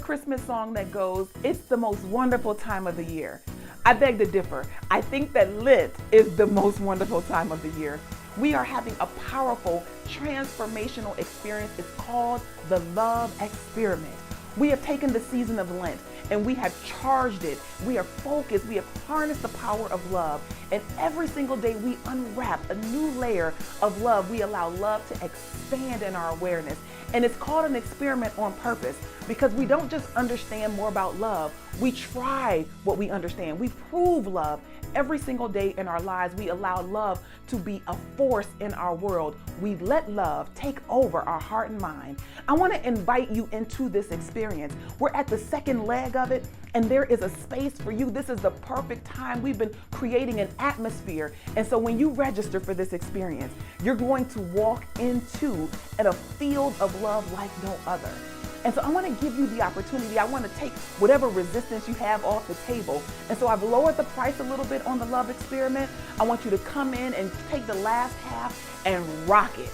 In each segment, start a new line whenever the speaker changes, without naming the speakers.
Christmas song that goes, "It's the most wonderful time of the year." I beg to differ. I think that Lent is the most wonderful time of the year. We are having a powerful transformational experience. It's called the Love Experiment. We have taken the season of Lent and we have charged it. We are focused. We have harnessed the power of love. And every single day we unwrap a new layer of love. We allow love to expand in our awareness. And it's called an experiment on purpose because we don't just understand more about love. We try what we understand. We prove love every single day in our lives. We allow love to be a force in our world. We let love take over our heart and mind. I want to invite you into this experience. We're at the second leg of it, and there is a space for you. This is the perfect time. We've been creating an atmosphere. And so when you register for this experience, you're going to walk into a field of love like no other. And so I want to give you the opportunity. I want to take whatever resistance you have off the table. And so I've lowered the price a little bit on the Love Experiment. I want you to come in and take the last half and rock it.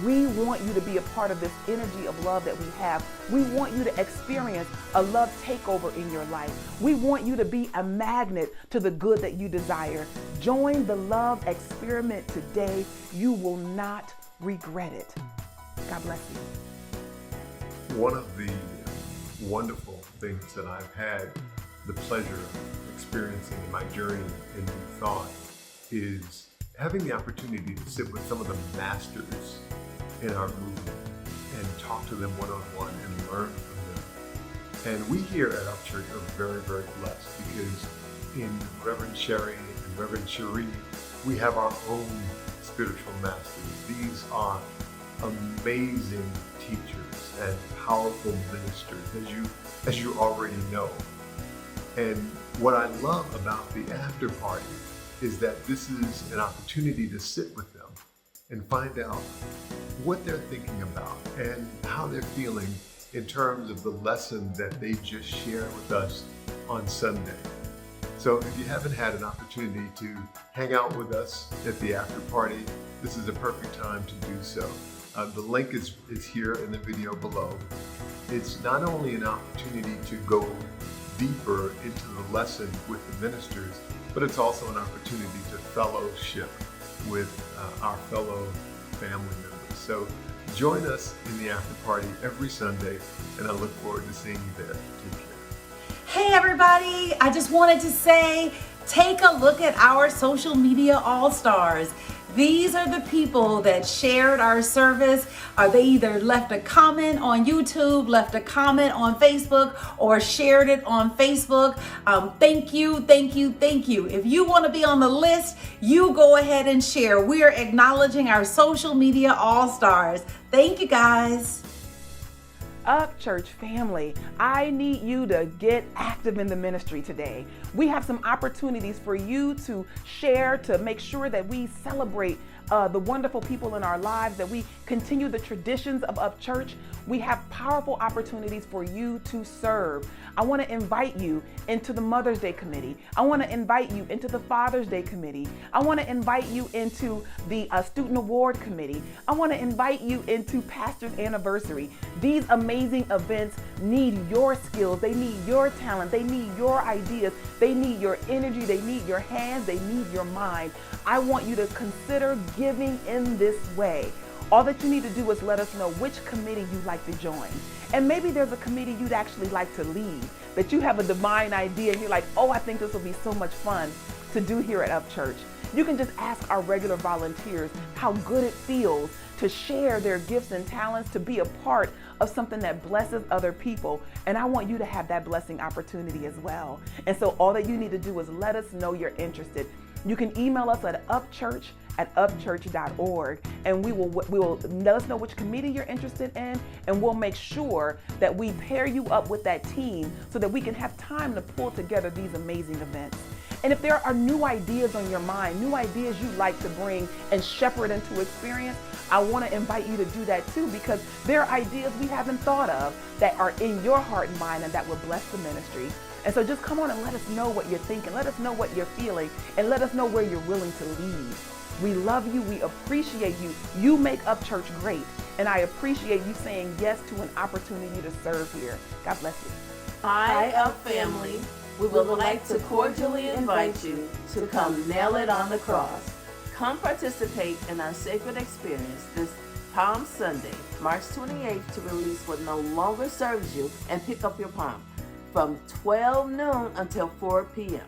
We want you to be a part of this energy of love that we have. We want you to experience a love takeover in your life. We want you to be a magnet to the good that you desire. Join the Love Experiment today. You will not regret it. God bless you.
One of the wonderful things that I've had the pleasure of experiencing in my journey in New Thought is having the opportunity to sit with some of the masters in our movement and talk to them one-on-one and learn from them. And we here at UPCHURCH are very, very blessed because in Reverend Sherri and Reverend Sheree, we have our own spiritual masters. These are amazing teachers and powerful ministers, as you already know. And what I love about the after party is that this is an opportunity to sit with them and find out what they're thinking about and how they're feeling in terms of the lesson that they just shared with us on Sunday. So if you haven't had an opportunity to hang out with us at the after party, this is a perfect time to do so. The link is here in the video below. It's not only an opportunity to go deeper into the lesson with the ministers, but it's also an opportunity to fellowship with our fellow family members. So join us in the after party every Sunday, and I look forward to seeing you there. Take care.
Hey everybody, I just wanted to say, take a look at our social media all-stars. These are the people that shared our service. They either left a comment on YouTube, left a comment on Facebook, or shared it on Facebook. Thank you, thank you, thank you. If you want to be on the list, you go ahead and share. We are acknowledging our social media all-stars. Thank you, guys.
UPCHURCH family, I need you to get active in the ministry today. We have some opportunities for you to share, to make sure that we celebrate the wonderful people in our lives, that we continue the traditions of UPCHURCH. We have powerful opportunities for you to serve. I want to invite you into the Mother's Day Committee. I want to invite you into the Father's Day Committee. I want to invite you into the Student Award Committee. I want to invite you into Pastor's Anniversary. These amazing events need your skills. They need your talent. They need your ideas. They need your energy. They need your hands. They need your mind. I want you to consider giving in this way. All that you need to do is let us know which committee you'd like to join. And maybe there's a committee you'd actually like to lead, that you have a divine idea and you're like, oh, I think this will be so much fun to do here at UPCHURCH. You can just ask our regular volunteers how good it feels to share their gifts and talents, to be a part of something that blesses other people. And I want you to have that blessing opportunity as well. And so all that you need to do is let us know you're interested. You can email us at upchurch@upchurch.org, and we will let us know which committee you're interested in, and we'll make sure that we pair you up with that team so that we can have time to pull together these amazing events. And if there are new ideas on your mind, new ideas you'd like to bring and shepherd into experience, I want to invite you to do that too, because there are ideas we haven't thought of that are in your heart and mind and that will bless the ministry. And so just come on and let us know what you're thinking. Let us know what you're feeling, and let us know where you're willing to lead. We love you. We appreciate you. You make UPCHURCH great. And I appreciate you saying yes to an opportunity to serve here. God bless you.
Hi, Up family. We would like to cordially invite you to come nail it on the cross. Come participate in our sacred experience this Palm Sunday, March 28th, to release what no longer serves you and pick up your palm from 12 noon until 4 p.m.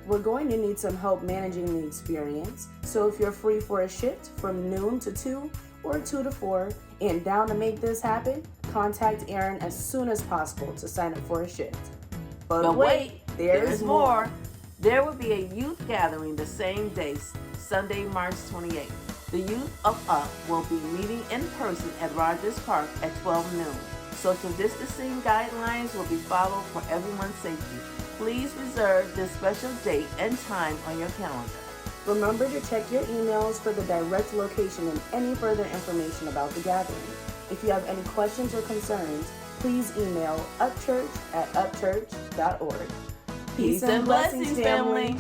We're going to need some help managing the experience, so if you're free for a shift from noon to 2 or 2 to 4 and down to make this happen, contact Aaron as soon as possible to sign up for a shift.
But wait, there's more. There will be a youth gathering the same day, Sunday, March 28th. The youth of UP will be meeting in person at Rogers Park at 12 noon. Social distancing guidelines will be followed for everyone's safety. Please reserve this special date and time on your calendar.
Remember to check your emails for the direct location and any further information about the gathering. If you have any questions or concerns, please email upchurch@upchurch.org.
Peace and blessings, family.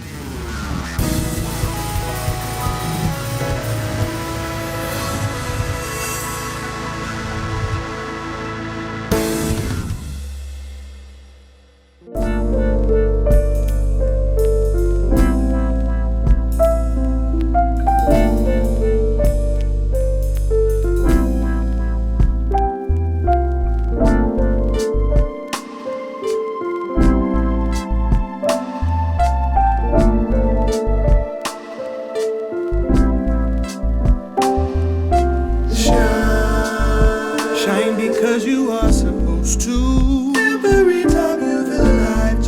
Because you are supposed to. Every time you feel like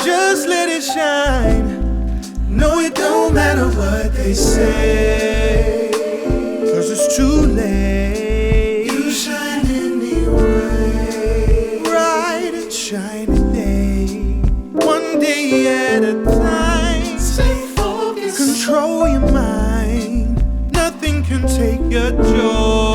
just let it shine. No, it don't matter what they say, 'cause it's too late. You shine anyway. Bright and shiny day. One day at a time. Stay focused. Control your mind. Nothing can take your joy.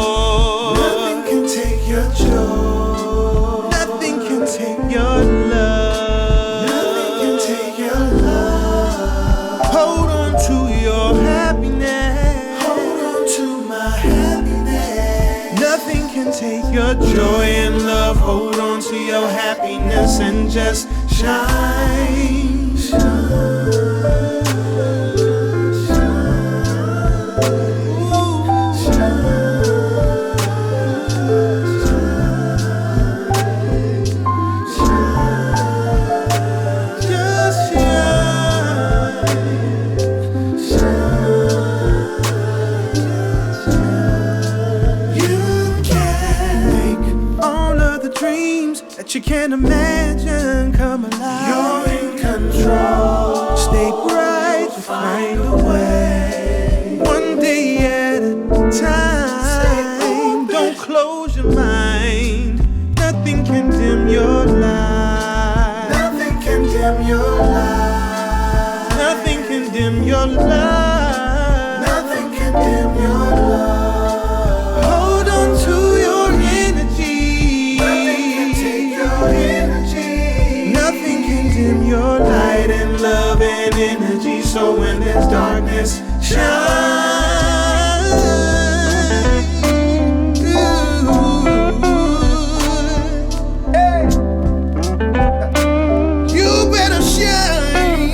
Your joy. Nothing can take your love. Nothing can take your love. Hold on to your happiness. Hold on to my happiness. Nothing can take your joy and love. Hold on to your happiness and just shine. Shine. You can't imagine come alive. You're in control. Stay bright, to find a way. One day at a time. Don't close your mind. Nothing can dim your light. Nothing can dim your light. Nothing can dim your light. Nothing can dim your light. Hold on to your energy. Nothing can dim your light and love and energy. So when there's darkness, shine. Hey. You better shine.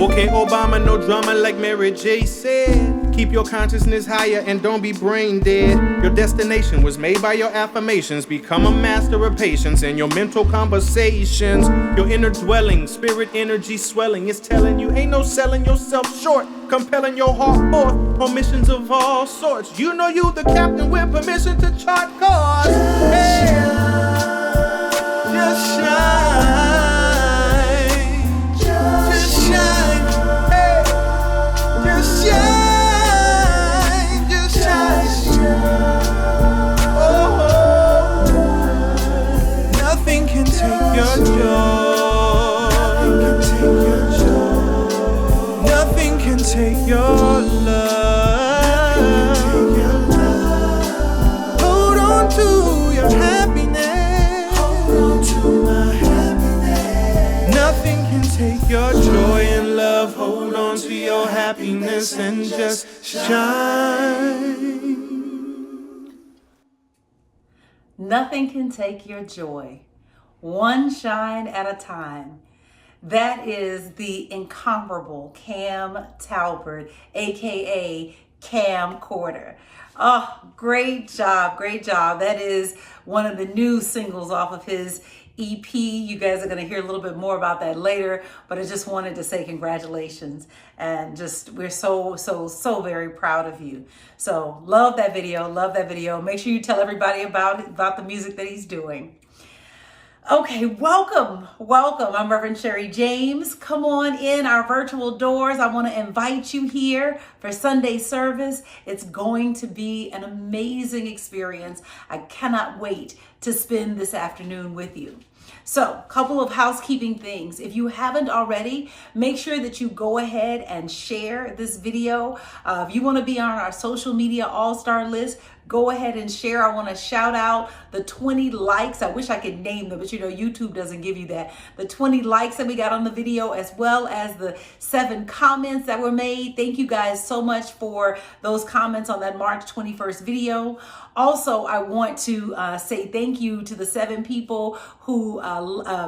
Okay, Obama, no drama like Mary J said. Keep your consciousness higher and don't be brain dead. Your destination was made by your affirmations. Become a master of patience in your mental conversations. Your inner dwelling, spirit energy swelling. It's telling you ain't no selling yourself short. Compelling your heart forth on missions of all sorts. You know you the captain with permission to chart course. Hey. Just shine. Nothing can take your joy. Nothing can take your love. Hold on to your happiness. Hold on to my happiness. Nothing your joy and love. Hold on to your happiness and just shine.
Nothing can take your joy, one shine at a time. That is the incomparable Cam Talbert, aka Cam Corder. Oh, great job, great job. That is one of the new singles off of his EP. You guys are going to hear a little bit more about that later, but I just wanted to say congratulations, and just we're so very proud of you. So love that video, love that video. Make sure you tell everybody about the music that he's doing. Okay, welcome. I'm Reverend Sherri James. Come on in our virtual doors. I want to invite you here for Sunday service. It's going to be an amazing experience. I cannot wait to spend this afternoon with you. So, a couple of housekeeping things. If you haven't already, make sure that you go ahead and share this video. If you want to be on our social media all-star list, go ahead and share. I want to shout out the 20 likes. I wish I could name them, but you know, YouTube doesn't give you that. The 20 likes that we got on the video, as well as the 7 comments that were made. Thank you guys so much for those comments on that March 21st video. Also, I want to say thank you to the 7 people who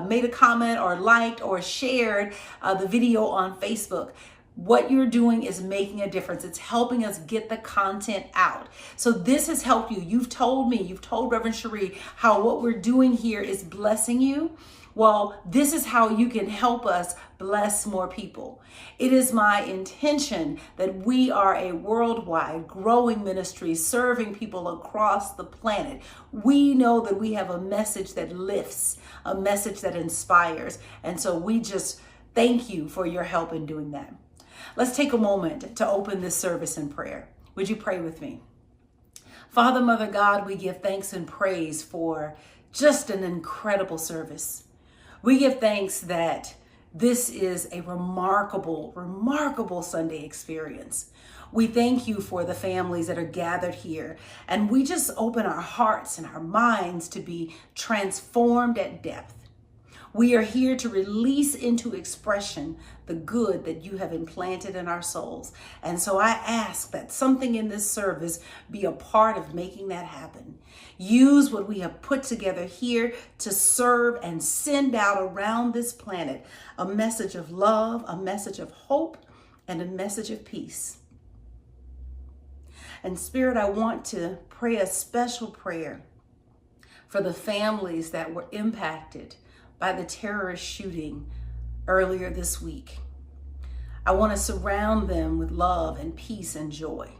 made a comment or liked or shared the video on Facebook. What you're doing is making a difference. It's helping us get the content out. So this has helped you. You've told me, you've told Reverend Sheree how what we're doing here is blessing you. Well, this is how you can help us bless more people. It is my intention that we are a worldwide growing ministry serving people across the planet. We know that we have a message that lifts, a message that inspires. And so we just thank you for your help in doing that. Let's take a moment to open this service in prayer. Would you pray with me? Father, Mother God, we give thanks and praise for just an incredible service. We give thanks that this is a remarkable Sunday experience. We thank you for the families that are gathered here, and we just open our hearts and our minds to be transformed at depth. We are here to release into expression the good that you have implanted in our souls. And so I ask that something in this service be a part of making that happen. Use what we have put together here to serve and send out around this planet a message of love, a message of hope, and a message of peace. And Spirit, I want to pray a special prayer for the families that were impacted by the terrorist shooting earlier this week. I want to surround them with love and peace and joy.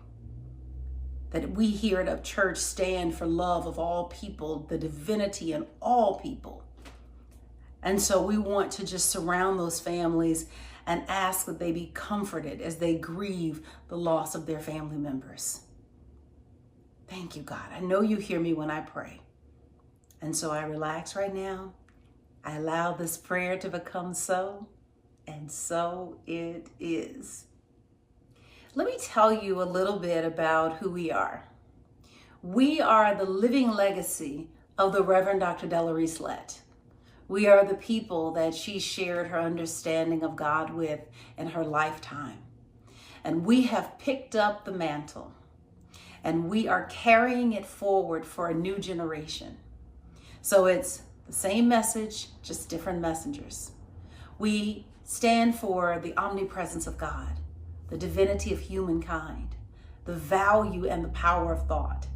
That we here at UPCHURCH stand for love of all people, the divinity in all people. And so we want to just surround those families and ask that they be comforted as they grieve the loss of their family members. Thank you, God. I know you hear me when I pray. And so I relax right now. I allow this prayer to become so, and so it is. Let me tell you a little bit about who we are. We are the living legacy of the Reverend Dr. Delarice Lett. We are the people that she shared her understanding of God with in her lifetime. And we have picked up the mantle, and we are carrying it forward for a new generation. So it's the same message, just different messengers. We stand for the omnipresence of God, the divinity of humankind, the value and the power of thought,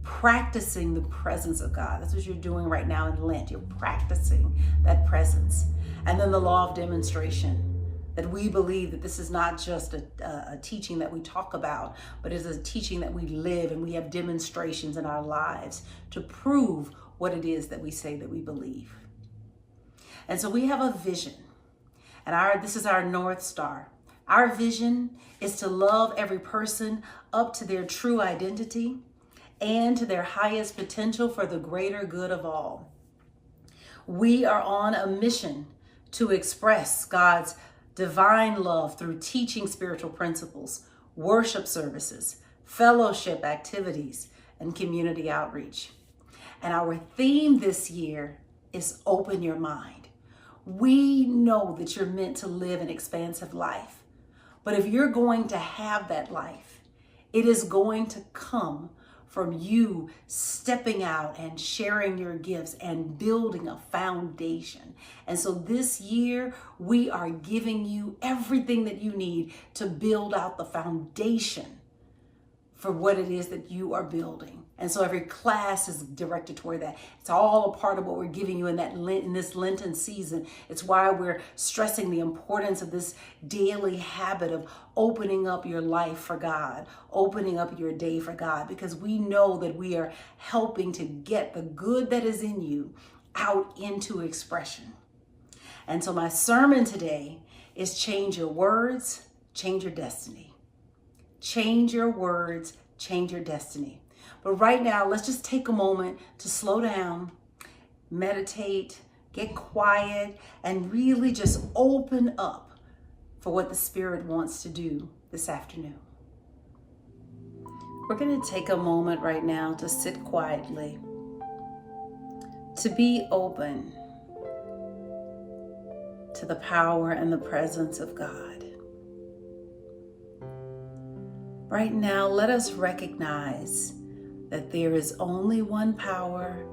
practicing the presence of God. That's what you're doing right now in Lent. You're practicing that presence. And then the law of demonstration, that we believe that this is not just a teaching that we talk about, but it's a teaching that we live, and we have demonstrations in our lives to prove what it is that we say that we believe. And so we have a vision, and this is our North Star. Our vision is to love every person up to their true identity and to their highest potential for the greater good of all. We are on a mission to express God's divine love through teaching spiritual principles, worship services, fellowship activities, and community outreach. And our theme this year is Open Your Mind. We know that you're meant to live an expansive life. But if you're going to have that life, it is going to come from you stepping out and sharing your gifts and building a foundation. And so this year, we are giving you everything that you need to build out the foundation for what it is that you are building. And so every class is directed toward that. It's all a part of what we're giving you in this Lenten season. It's why we're stressing the importance of this daily habit of opening up your life for God, opening up your day for God, because we know that we are helping to get the good that is in you out into expression. And so my sermon today is change your words, change your destiny. Change your words, change your destiny. But right now, let's just take a moment to slow down, meditate, get quiet, and really just open up for what the Spirit wants to do this afternoon. We're going to take a moment right now to sit quietly, to be open to the power and the presence of God. Right now, let us recognize that there is only one power,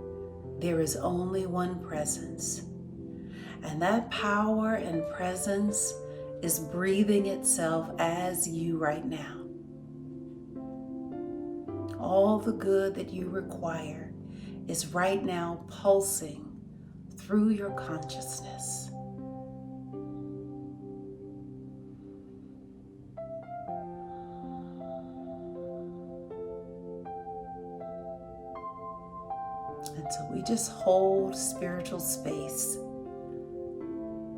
there is only one presence. And that power and presence is breathing itself as you right now. All the good that you require is right now pulsing through your consciousness. And so we just hold spiritual space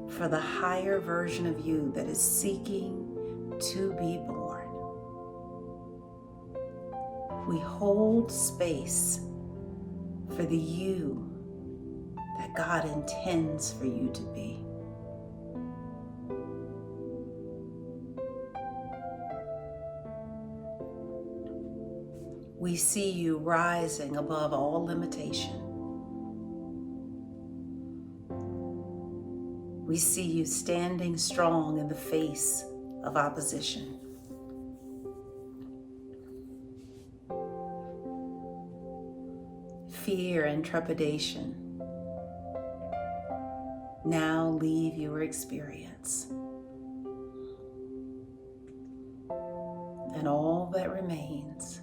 for the higher version of you that is seeking to be born. We hold space for the you that God intends for you to be. We see you rising above all limitation. We see you standing strong in the face of opposition. Fear and trepidation now leave your experience. And all that remains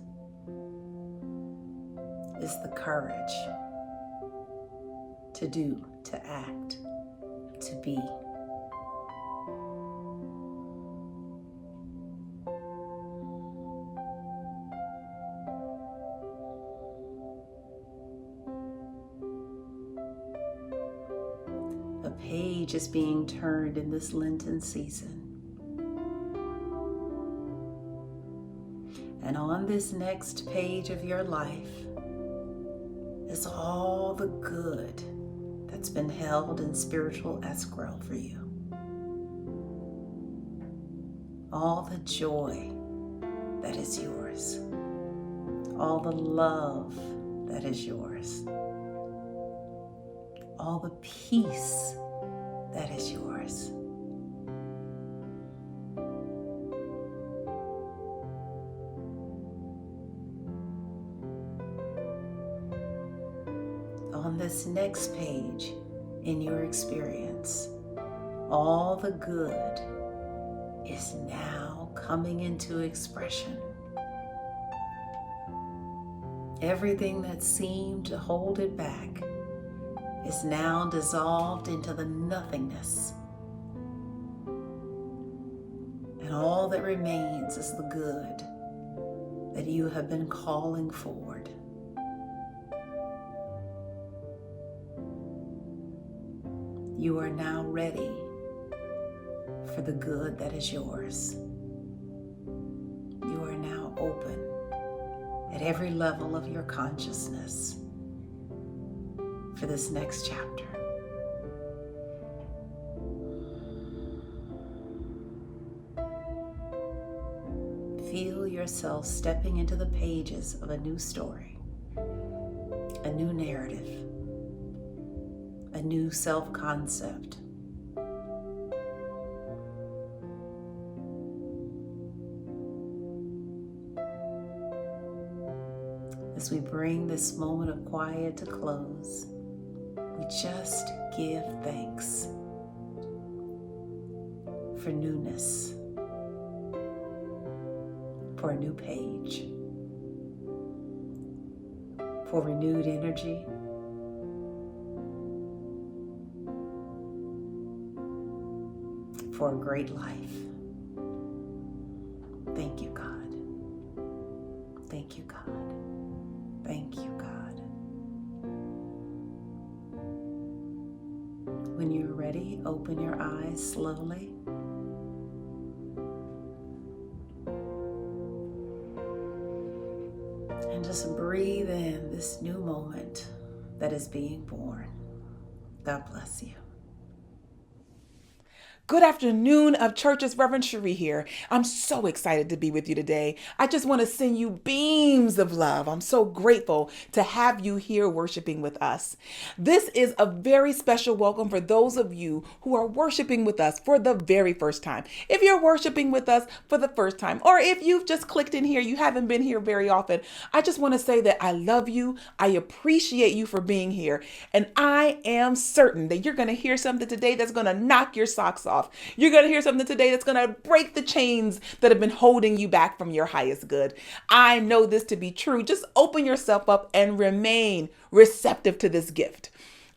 is the courage to do, to act, to be. A page is being turned in this Lenten season. And on this next page of your life is all the good that's been held in spiritual escrow for you. All the joy that is yours. All the love that is yours. All the peace that is yours. On this next page in your experience, all the good is now coming into expression. Everything that seemed to hold it back is now dissolved into the nothingness. And all that remains is the good that you have been calling forward. You are now ready for the good that is yours. You are now open at every level of your consciousness for this next chapter. Feel yourself stepping into the pages of a new story, a new narrative, a new self-concept, as we bring this moment of quiet to close, we just give thanks for newness, for a new page, for renewed energy, for a great life. Thank you, God. Thank you, God. Thank you, God. When you're ready, open your eyes slowly. And just breathe in this new moment that is being born. God bless you.
Good afternoon, of churches. Reverend Sheree here. I'm so excited to be with you today. I just want to send you beams of love. I'm so grateful to have you here worshiping with us. This is a very special welcome for those of you who are worshiping with us for the very first time. If you're worshiping with us for the first time, or if you've just clicked in here, you haven't been here very often, I just want to say that I love you. I appreciate you for being here. And I am certain that you're going to hear something today that's going to knock your socks off. You're going to hear something today that's going to break the chains that have been holding you back from your highest good. I know this to be true. Just open yourself up and remain receptive to this gift.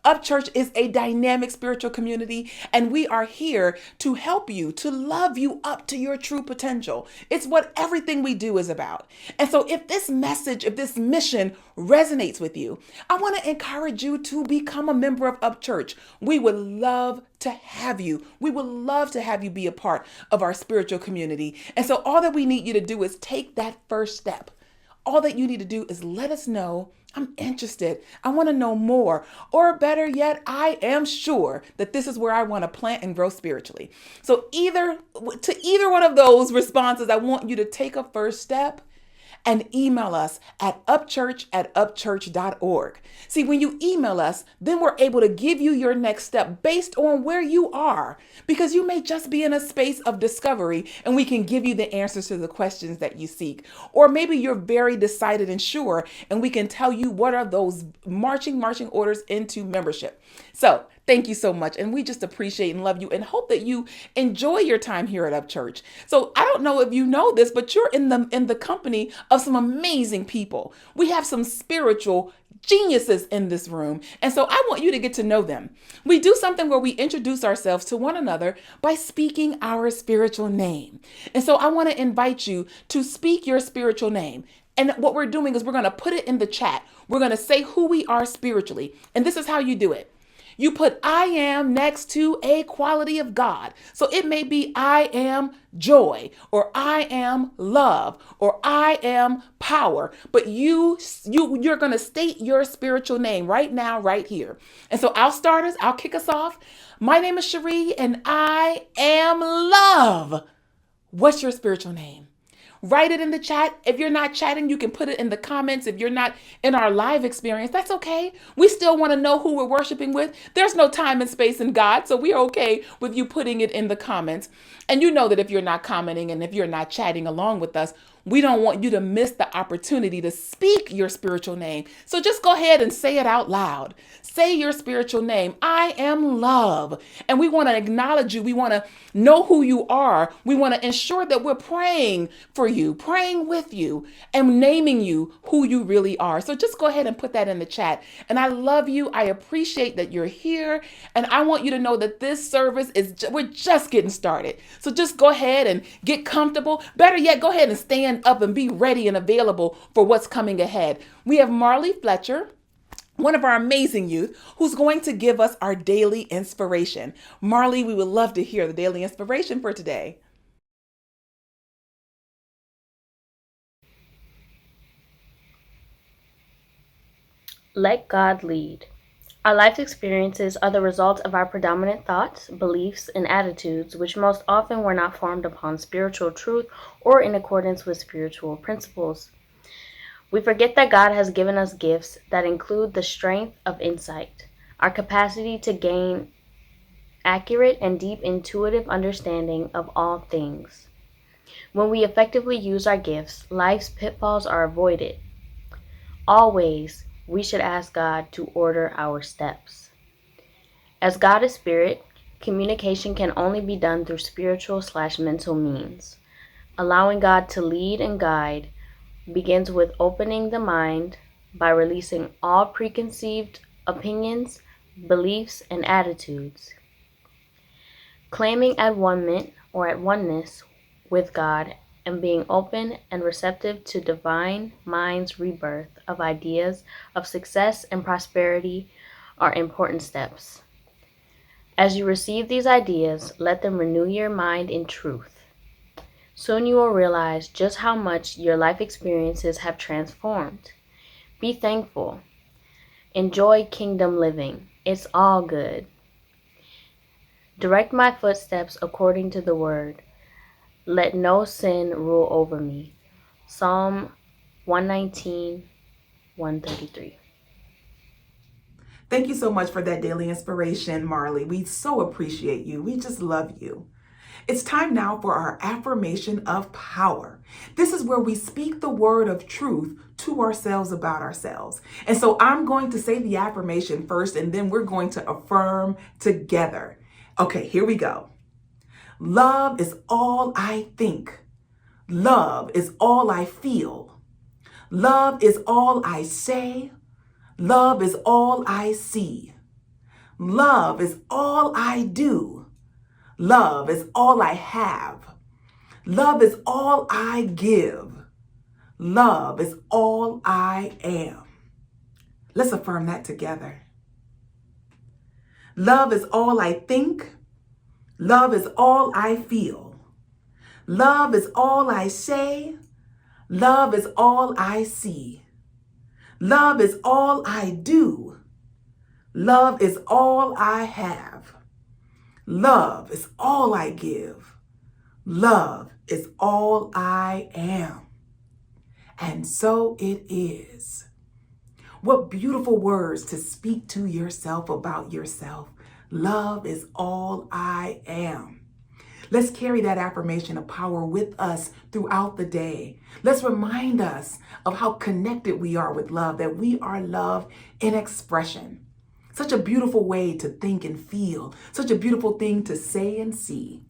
UpChurch is a dynamic spiritual community, and we are here to help you, to love you up to your true potential. It's what everything we do is about. And so if this message, if this mission resonates with you, I want to encourage you to become a member of UpChurch. We would love to have you. We would love to have you be a part of our spiritual community. And so all that we need you to do is take that first step. All that you need to do is let us know, I'm interested. I want to know more. Or better yet, I am sure that this is where I want to plant and grow spiritually. So either one of those responses, I want you to take a first step and email us at upchurch@upchurch.org. See, when you email us, then we're able to give you your next step based on where you are, because you may just be in a space of discovery and we can give you the answers to the questions that you seek. Or maybe you're very decided and sure, and we can tell you what are those marching orders into membership. So thank you so much. And we just appreciate and love you and hope that you enjoy your time here at UpChurch. So I don't know if you know this, but you're in the company of some amazing people. We have some spiritual geniuses in this room. And so I want you to get to know them. We do something where we introduce ourselves to one another by speaking our spiritual name. And so I want to invite you to speak your spiritual name. And what we're doing is we're going to put it in the chat. We're going to say who we are spiritually. And this is how you do it. You put I am next to a quality of God. So it may be I am joy, or I am love, or I am power. But you're going to state your spiritual name right now, right here. And so I'll kick us off. My name is Sheree and I am love. What's your spiritual name? Write it in the chat. If you're not chatting, you can put it in the comments. If you're not in our live experience, that's okay. We still want to know who we're worshiping with. There's no time and space in God, so we're okay with you putting it in the comments. And you know that if you're not commenting and if you're not chatting along with us, we don't want you to miss the opportunity to speak your spiritual name. So just go ahead and say it out loud. Say your spiritual name. I am love. And we want to acknowledge you. We want to know who you are. We want to ensure that we're praying for you, praying with you, and naming you who you really are. So just go ahead and put that in the chat. And I love you. I appreciate that you're here. And I want you to know that this service we're just getting started. So just go ahead and get comfortable. Better yet, go ahead and stand up and be ready and available for what's coming ahead. We have Marley Fletcher, one of our amazing youth, who's going to give us our daily inspiration. Marley, we would love to hear the daily inspiration for today.
Let God lead. Our life experiences are the result of our predominant thoughts, beliefs, and attitudes, which most often were not formed upon spiritual truth or in accordance with spiritual principles. We forget that God has given us gifts that include the strength of insight, our capacity to gain accurate and deep intuitive understanding of all things. When we effectively use our gifts, life's pitfalls are avoided. Always, we should ask God to order our steps. As God is spirit, communication can only be done through spiritual/mental means. Allowing God to lead and guide begins with opening the mind by releasing all preconceived opinions, beliefs, and attitudes. Claiming at oneness with God and being open and receptive to divine mind's rebirth of ideas of success and prosperity are important steps. As you receive these ideas, let them renew your mind in truth. Soon you will realize just how much your life experiences have transformed. Be thankful. Enjoy kingdom living. It's all good. Direct my footsteps according to the word. Let no sin rule over me. Psalm 119, 133.
Thank you so much for that daily inspiration, Marley. We so appreciate you. We just love you. It's time now for our affirmation of power. This is where we speak the word of truth to ourselves about ourselves. And so I'm going to say the affirmation first, and then we're going to affirm together. Okay, here we go. Love is all I think. Love is all I feel. Love is all I say. Love is all I see. Love is all I do. Love is all I have. Love is all I give. Love is all I am. Let's affirm that together. Love is all I think. Love is all I feel. Love is all I say. Love is all I see. Love is all I do. Love is all I have. Love is all I give. Love is all I am. And so it is. What beautiful words to speak to yourself about yourself. Love is all I am. Let's carry that affirmation of power with us throughout the day. Let's remind us of how connected we are with love, that we are love in expression. Such a beautiful way to think and feel. Such a beautiful thing to say and see.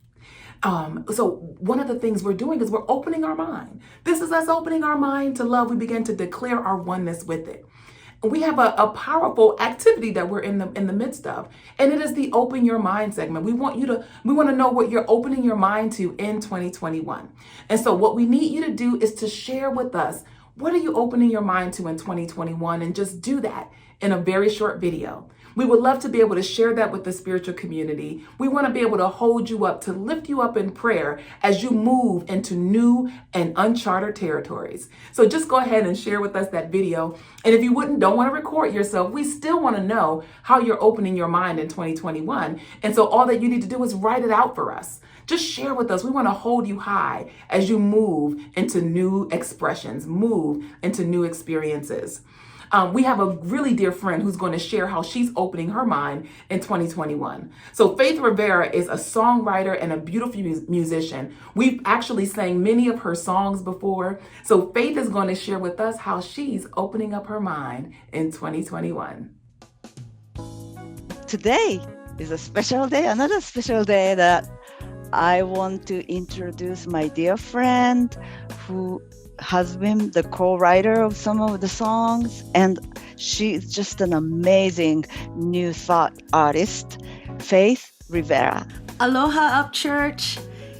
So one of the things we're doing is we're opening our mind. This is us opening our mind to love. We begin to declare our oneness with it. We have a powerful activity that we're in the midst of, and it is the Open Your Mind segment. We want to know what you're opening your mind to in 2021. And so what we need you to do is to share with us, what are you opening your mind to in 2021? And just do that in a very short video. We would love to be able to share that with the spiritual community. We want to be able to hold you up, to lift you up in prayer as you move into new and uncharted territories. So just go ahead and share with us that video. And if you don't want to record yourself, we still want to know how you're opening your mind in 2021. And so all that you need to do is write it out for us. Just share with us. We want to hold you high as you move into new expressions, move into new experiences. We have a really dear friend who's going to share how she's opening her mind in 2021. So Faith Rivera is a songwriter and a beautiful musician. We've actually sang many of her songs before. So Faith is going to share with us how she's opening up her mind in 2021.
Today is a special day, another special day that I want to introduce my dear friend who has been the co-writer of some of the songs, and she's just an amazing new thought artist, Faith Rivera.
Aloha UPCHURCH,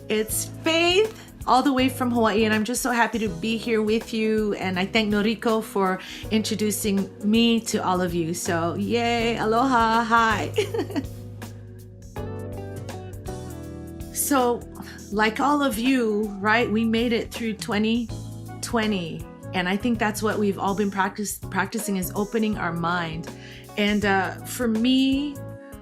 it's Faith all the way from Hawaii, and I'm just so happy to be here with you, and I thank Noriko for introducing me to all of you. So yay, aloha, hi. So like all of you, right, we made it through 2020, and I think that's what we've all been practicing is opening our mind. And for me,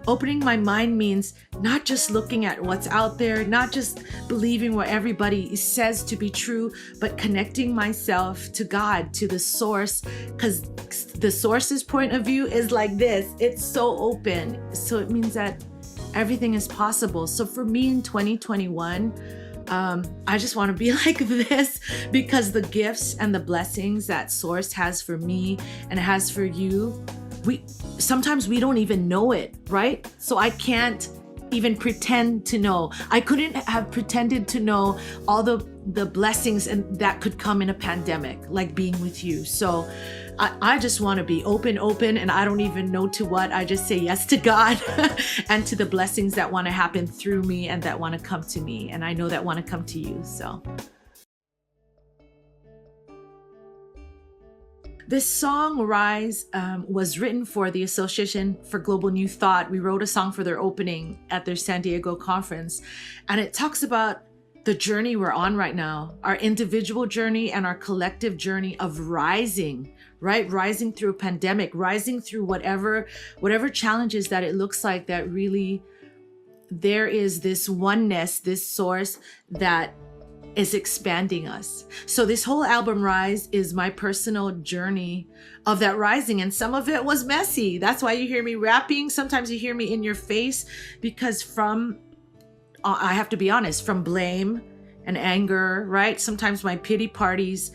opening my mind means not just looking at what's out there, not just believing what everybody says to be true, but connecting myself to God, to the source, because the source's point of view is like this. It's so open. So it means that everything is possible. So for me in 2021, I just want to be like this, because the gifts and the blessings that Source has for me and has for you, sometimes we don't even know it, right? So I can't even pretend to know. I couldn't have pretended to know all the blessings and that could come in a pandemic, like being with you. So I just want to be open, and I don't even know to what. I just say yes to God and to the blessings that want to happen through me and that want to come to me. And I know that want to come to you. So this song, Rise, was written for the Association for Global New Thought. We wrote a song for their opening at their San Diego conference. And it talks about the journey we're on right now, our individual journey and our collective journey of rising, right? Rising through a pandemic, rising through whatever challenges that it looks like, that really there is this oneness, this source that is expanding us. So this whole album, Rise, is my personal journey of that rising. And some of it was messy. That's why you hear me rapping. Sometimes you hear me in your face, because I have to be honest, from blame and anger, right? Sometimes my pity parties,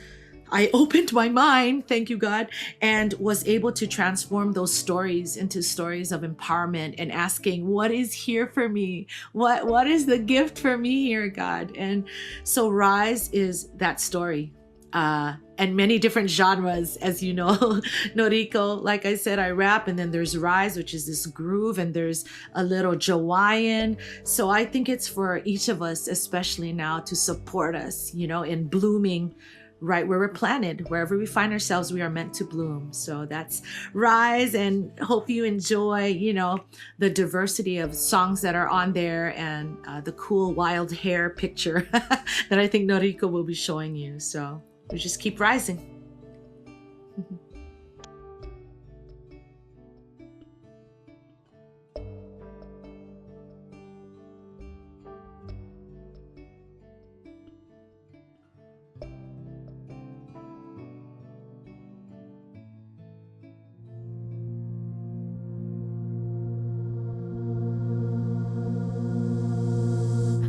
I opened my mind, thank you, God, and was able to transform those stories into stories of empowerment and asking, what is here for me? What is the gift for me here, God? And so Rise is that story. And many different genres, as you know, Noriko, like I said, I rap, and then there's Rise, which is this groove, and there's a little Jawaiian. So I think it's for each of us, especially now, to support us, in blooming right where we're planted. Wherever we find ourselves, we are meant to bloom. So that's Rise, and hope you enjoy, the diversity of songs that are on there, and the cool wild hair picture that I think Noriko will be showing you. So we just keep rising.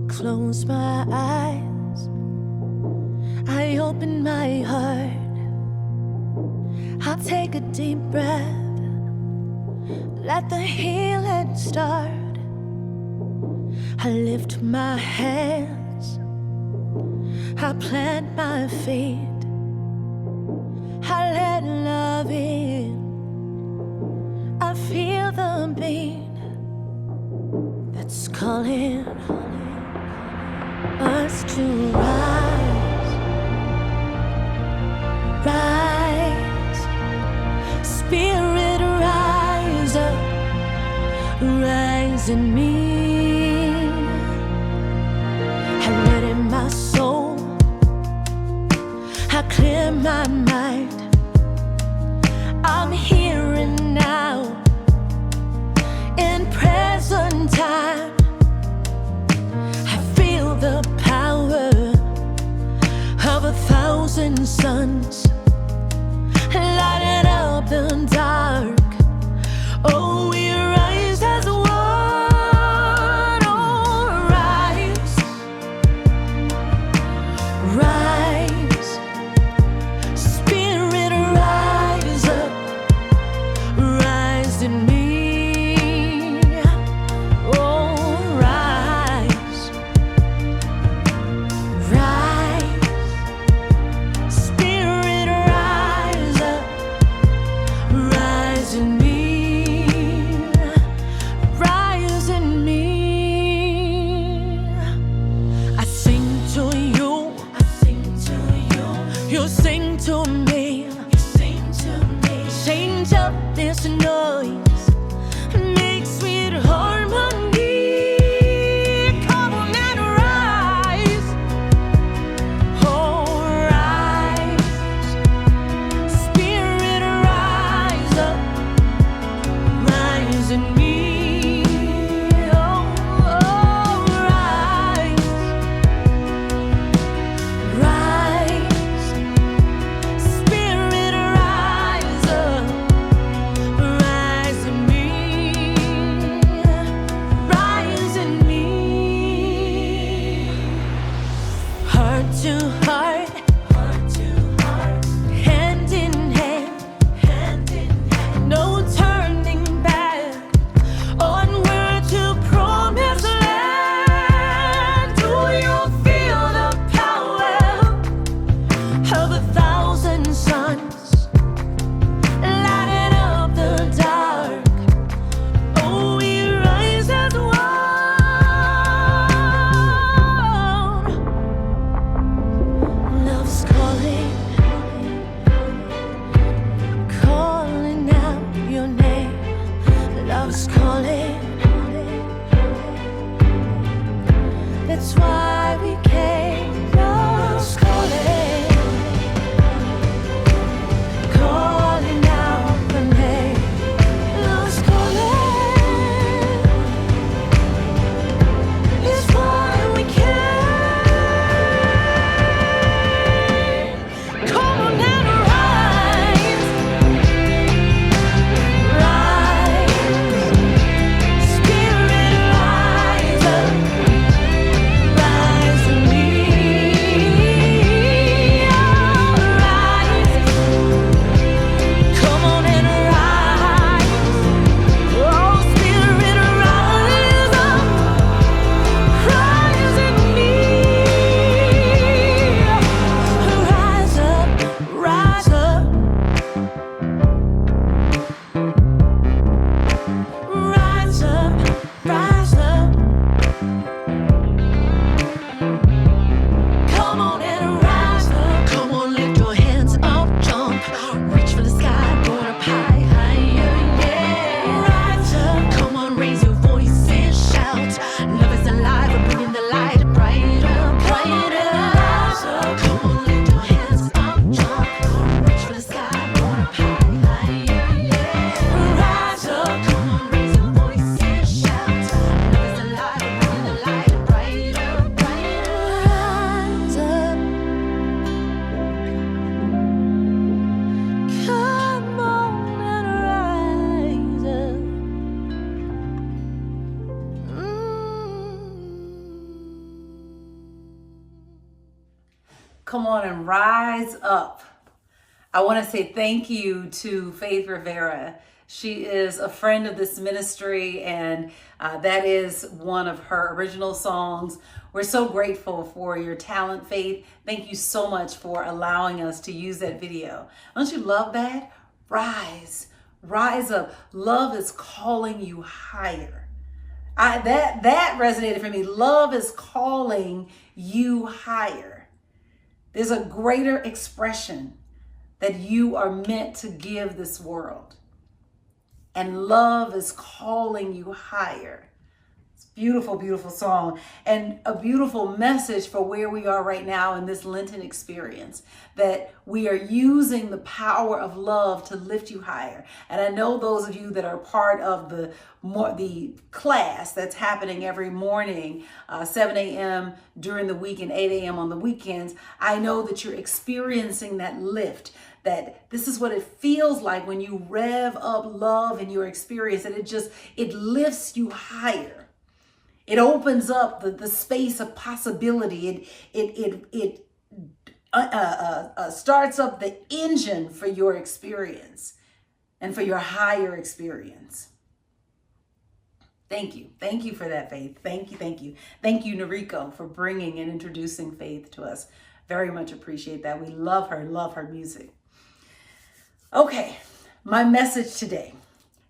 Close my eyes, I open my heart, I'll take a deep breath, let the healing start. I lift my hands, I plant my feet, I let love in, I feel the beat that's calling us to rise, rise, Spirit rise up, rise in me. I let in my soul, I clear my mind, I'm here and now, in present time. The power of 1,000 suns lighting up the dark. Oh, we rise as one. Oh, rise, rise, Spirit rise up, rise in me.
come on and rise up. I want to say thank you to Faith Rivera. She is a friend of this ministry, and that is one of her original songs. We're so grateful for your talent, Faith. Thank you so much for allowing us to use that video. Don't you love that? Rise up. Love is calling you higher. That resonated for me. Love is calling you higher. There's a greater expression that you are meant to give this world. And love is calling you higher. It's a beautiful, beautiful song, and a beautiful message for where we are right now in this Lenten experience, that we are using the power of love to lift you higher. And I know those of you that are part of the class that's happening every morning, 7 a.m. during the week and 8 a.m. on the weekends, I know that you're experiencing that lift, that this is what it feels like when you rev up love in your experience, and it lifts you higher. It opens up the space of possibility. It starts up the engine for your experience and for your higher experience. Thank you. Thank you for that, Faith. Thank you. Thank you. Thank you, Noriko, for bringing and introducing Faith to us. Very much appreciate that. We love her music. Okay, my message today.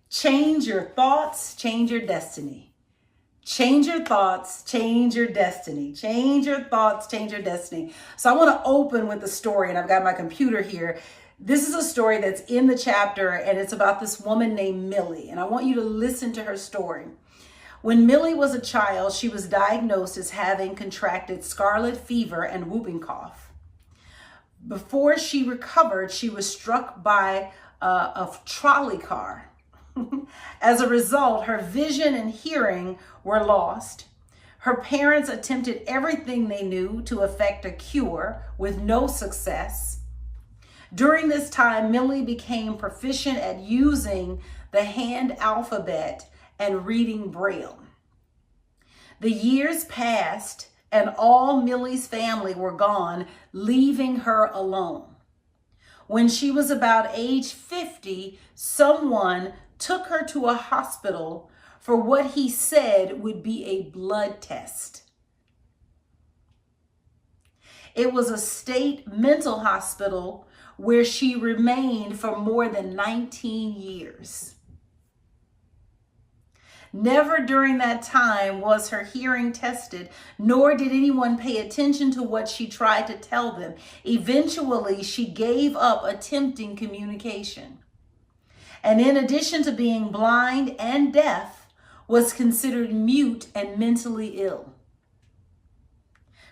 Change your thoughts, change your destiny. Change your thoughts, change your destiny. Change your thoughts, change your destiny. So I want to open with the story, and I've got my computer here. This is a story that's in the chapter, and it's about this woman named Millie, and I want you to listen to her story. When Millie was a child, she was diagnosed as having contracted scarlet fever and whooping cough. Before she recovered, she was struck by a trolley car. As a result, her vision and hearing were lost. Her parents attempted everything they knew to effect a cure with no success. During this time, Millie became proficient at using the hand alphabet and reading Braille. The years passed, and all Millie's family were gone, leaving her alone. When she was about age 50, someone took her to a hospital for what he said would be a blood test. It was a state mental hospital where she remained for more than 19 years. Never during that time was her hearing tested, nor did anyone pay attention to what she tried to tell them. Eventually, she gave up attempting communication. And in addition to being blind and deaf, was considered mute and mentally ill.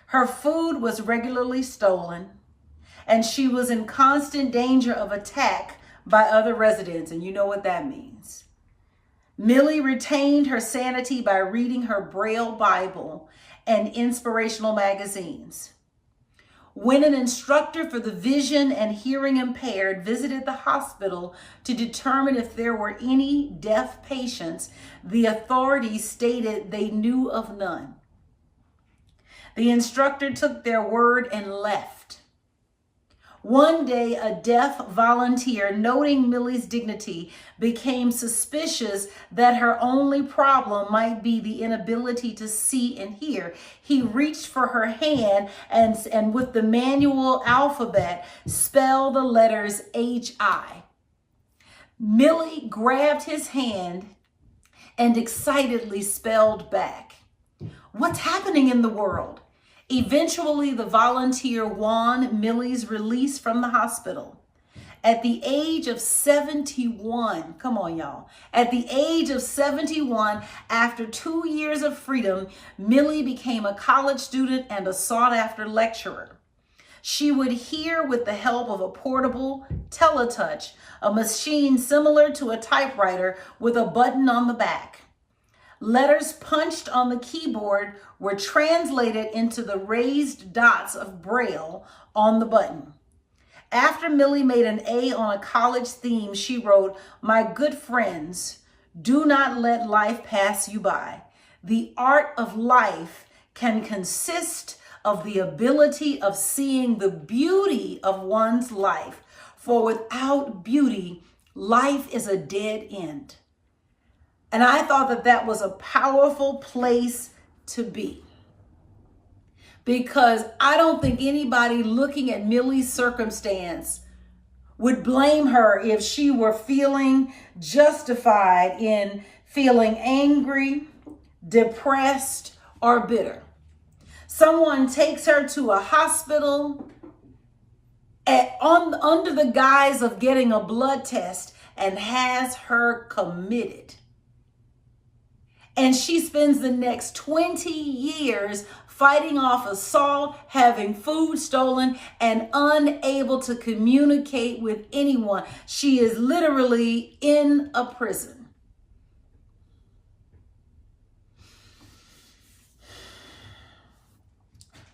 Her food was regularly stolen, and she was in constant danger of attack by other residents, and you know what that means. Millie retained her sanity by reading her Braille Bible and inspirational magazines. When an instructor for the vision and hearing impaired visited the hospital to determine if there were any deaf patients, the authorities stated they knew of none. The instructor took their word and left. One day, a deaf volunteer, noting Millie's dignity, became suspicious that her only problem might be the inability to see and hear. He reached for her hand and with the manual alphabet, spelled the letters H-I. Millie grabbed his hand and excitedly spelled back, "What's happening in the world?" Eventually, the volunteer won Millie's release from the hospital. At the age of 71, come on y'all, at the age of 71, after 2 years of freedom, Millie became a college student and a sought-after lecturer. She would hear with the help of a portable teletouch, a machine similar to a typewriter with a button on the back. Letters punched on the keyboard were translated into the raised dots of Braille on the button. After Millie made an A on a college theme, she wrote, "My good friends, do not let life pass you by. The art of life can consist of the ability of seeing the beauty of one's life. For without beauty, life is a dead end. And I thought that that was a powerful place to be. Because I don't think anybody looking at Millie's circumstance would blame her if she were feeling justified in feeling angry, depressed, or bitter. Someone takes her to a hospital under the guise of getting a blood test and has her committed. And she spends the next 20 years fighting off assault, having food stolen, and unable to communicate with anyone. She is literally in a prison.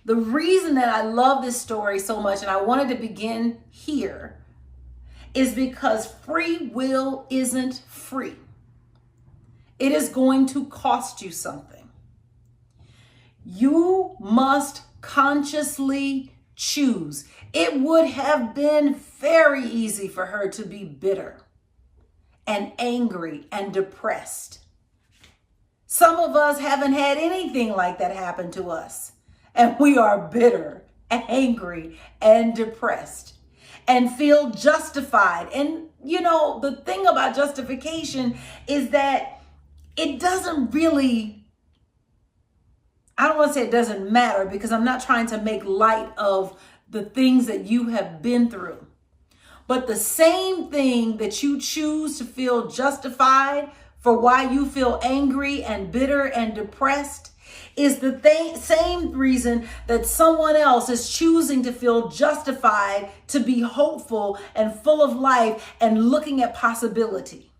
The reason that I love this story so much, and I wanted to begin here, is because free will isn't free. It is going to cost you something. You must consciously choose. It would have been very easy for her to be bitter and angry and depressed. Some of us haven't had anything like that happen to us, and we are bitter, angry, and depressed and feel justified. And you know, the thing about justification is that it doesn't really, I don't want to say it doesn't matter, because I'm not trying to make light of the things that you have been through. But the same thing that you choose to feel justified for why you feel angry and bitter and depressed is the same reason that someone else is choosing to feel justified to be hopeful and full of life and looking at possibility.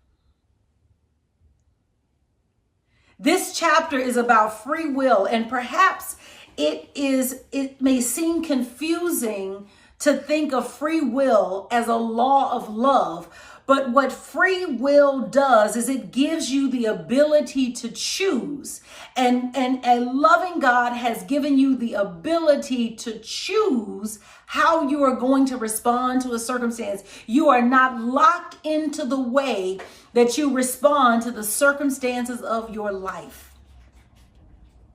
This chapter is about free will, and perhaps it may seem confusing to think of free will as a law of love, but what free will does is it gives you the ability to choose, and a loving God has given you the ability to choose how you are going to respond to a circumstance. You are not locked into the way that you respond to the circumstances of your life.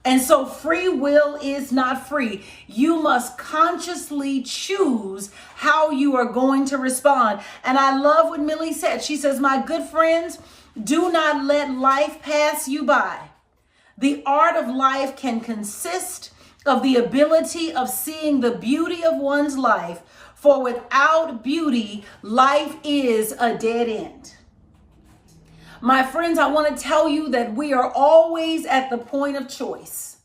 And so free will is not free. You must consciously choose how you are going to respond. And I love what Millie said. She says, my good friends, do not let life pass you by. The art of life can consist of the ability of seeing the beauty of one's life, for without beauty, life is a dead end. My friends, I want to tell you that we are always at the point of choice.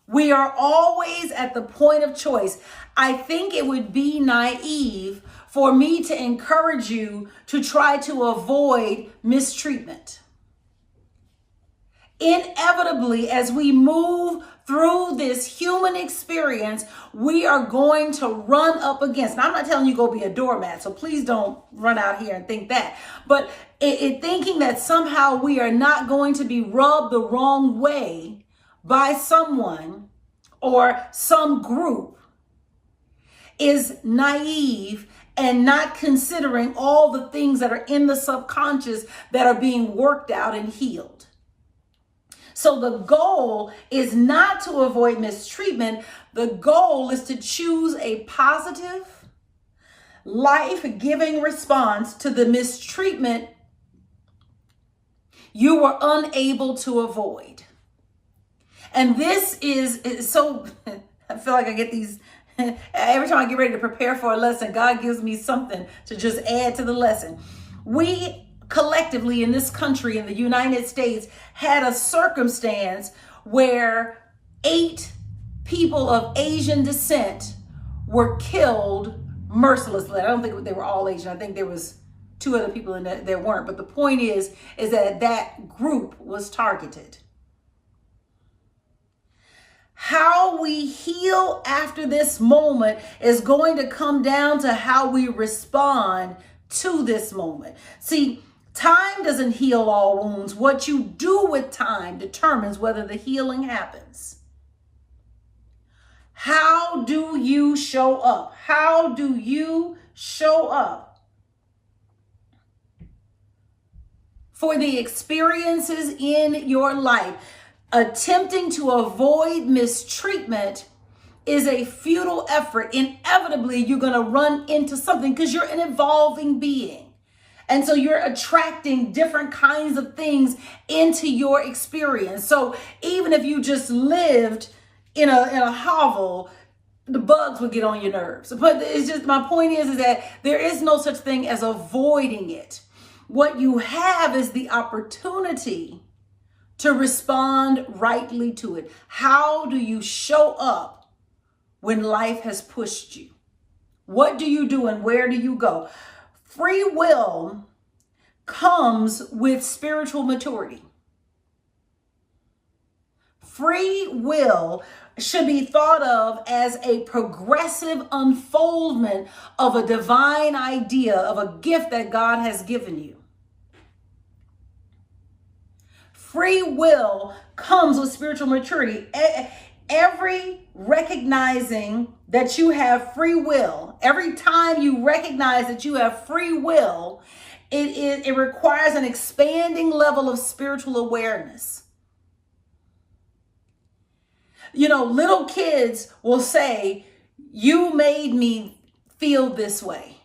We are always at the point of choice. I think it would be naive for me to encourage you to try to avoid mistreatment. Inevitably, as we move through this human experience, we are going to run up against. Now, I'm not telling you go be a doormat, so please don't run out here and think that. But thinking that somehow we are not going to be rubbed the wrong way by someone or some group is naive and not considering all the things that are in the subconscious that are being worked out and healed. So the goal is not to avoid mistreatment. The goal is to choose a positive, life-giving response to the mistreatment you were unable to avoid. And this is so, I feel like I get these, every time I get ready to prepare for a lesson, God gives me something to just add to the lesson. We collectively in this country, in the United States, had a circumstance where 8 people of Asian descent were killed mercilessly. I don't think they were all Asian. I think there was 2 other people in that there weren't. But the point is that that group was targeted. How we heal after this moment is going to come down to how we respond to this moment. See, time doesn't heal all wounds. What you do with time determines whether the healing happens. How do you show up? How do you show up for the experiences in your life? Attempting to avoid mistreatment is a futile effort. Inevitably, you're going to run into something because you're an evolving being. And so you're attracting different kinds of things into your experience. So even if you just lived in a hovel, the bugs would get on your nerves. But it's just, my point is that there is no such thing as avoiding it. What you have is the opportunity to respond rightly to it. How do you show up when life has pushed you? What do you do and where do you go? Free will comes with spiritual maturity. Free will should be thought of as a progressive unfoldment of a divine idea, of a gift that God has given you. Free will comes with spiritual maturity. Every recognizing that you have free will, every time you recognize that you have free will, it requires an expanding level of spiritual awareness. You know, little kids will say, "You made me feel this way.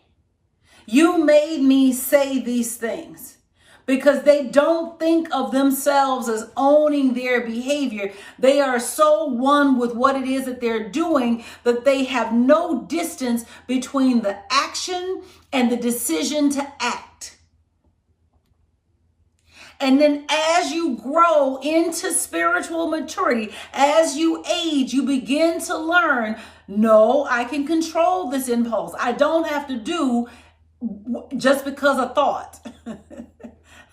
You made me say these things." Because they don't think of themselves as owning their behavior. They are so one with what it is that they're doing that they have no distance between the action and the decision to act. And then as you grow into spiritual maturity, as you age, you begin to learn, no, I can control this impulse. I don't have to do just because I thought.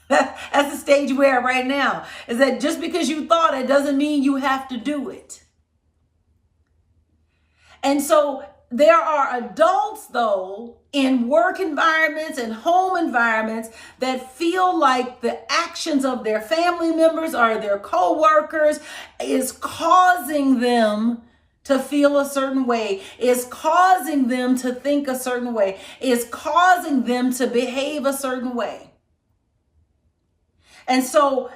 That's the stage we're at right now, is that just because you thought it doesn't mean you have to do it. And so there are adults, though, in work environments and home environments that feel like the actions of their family members or their co-workers is causing them to feel a certain way, is causing them to think a certain way, is causing them to behave a certain way. And so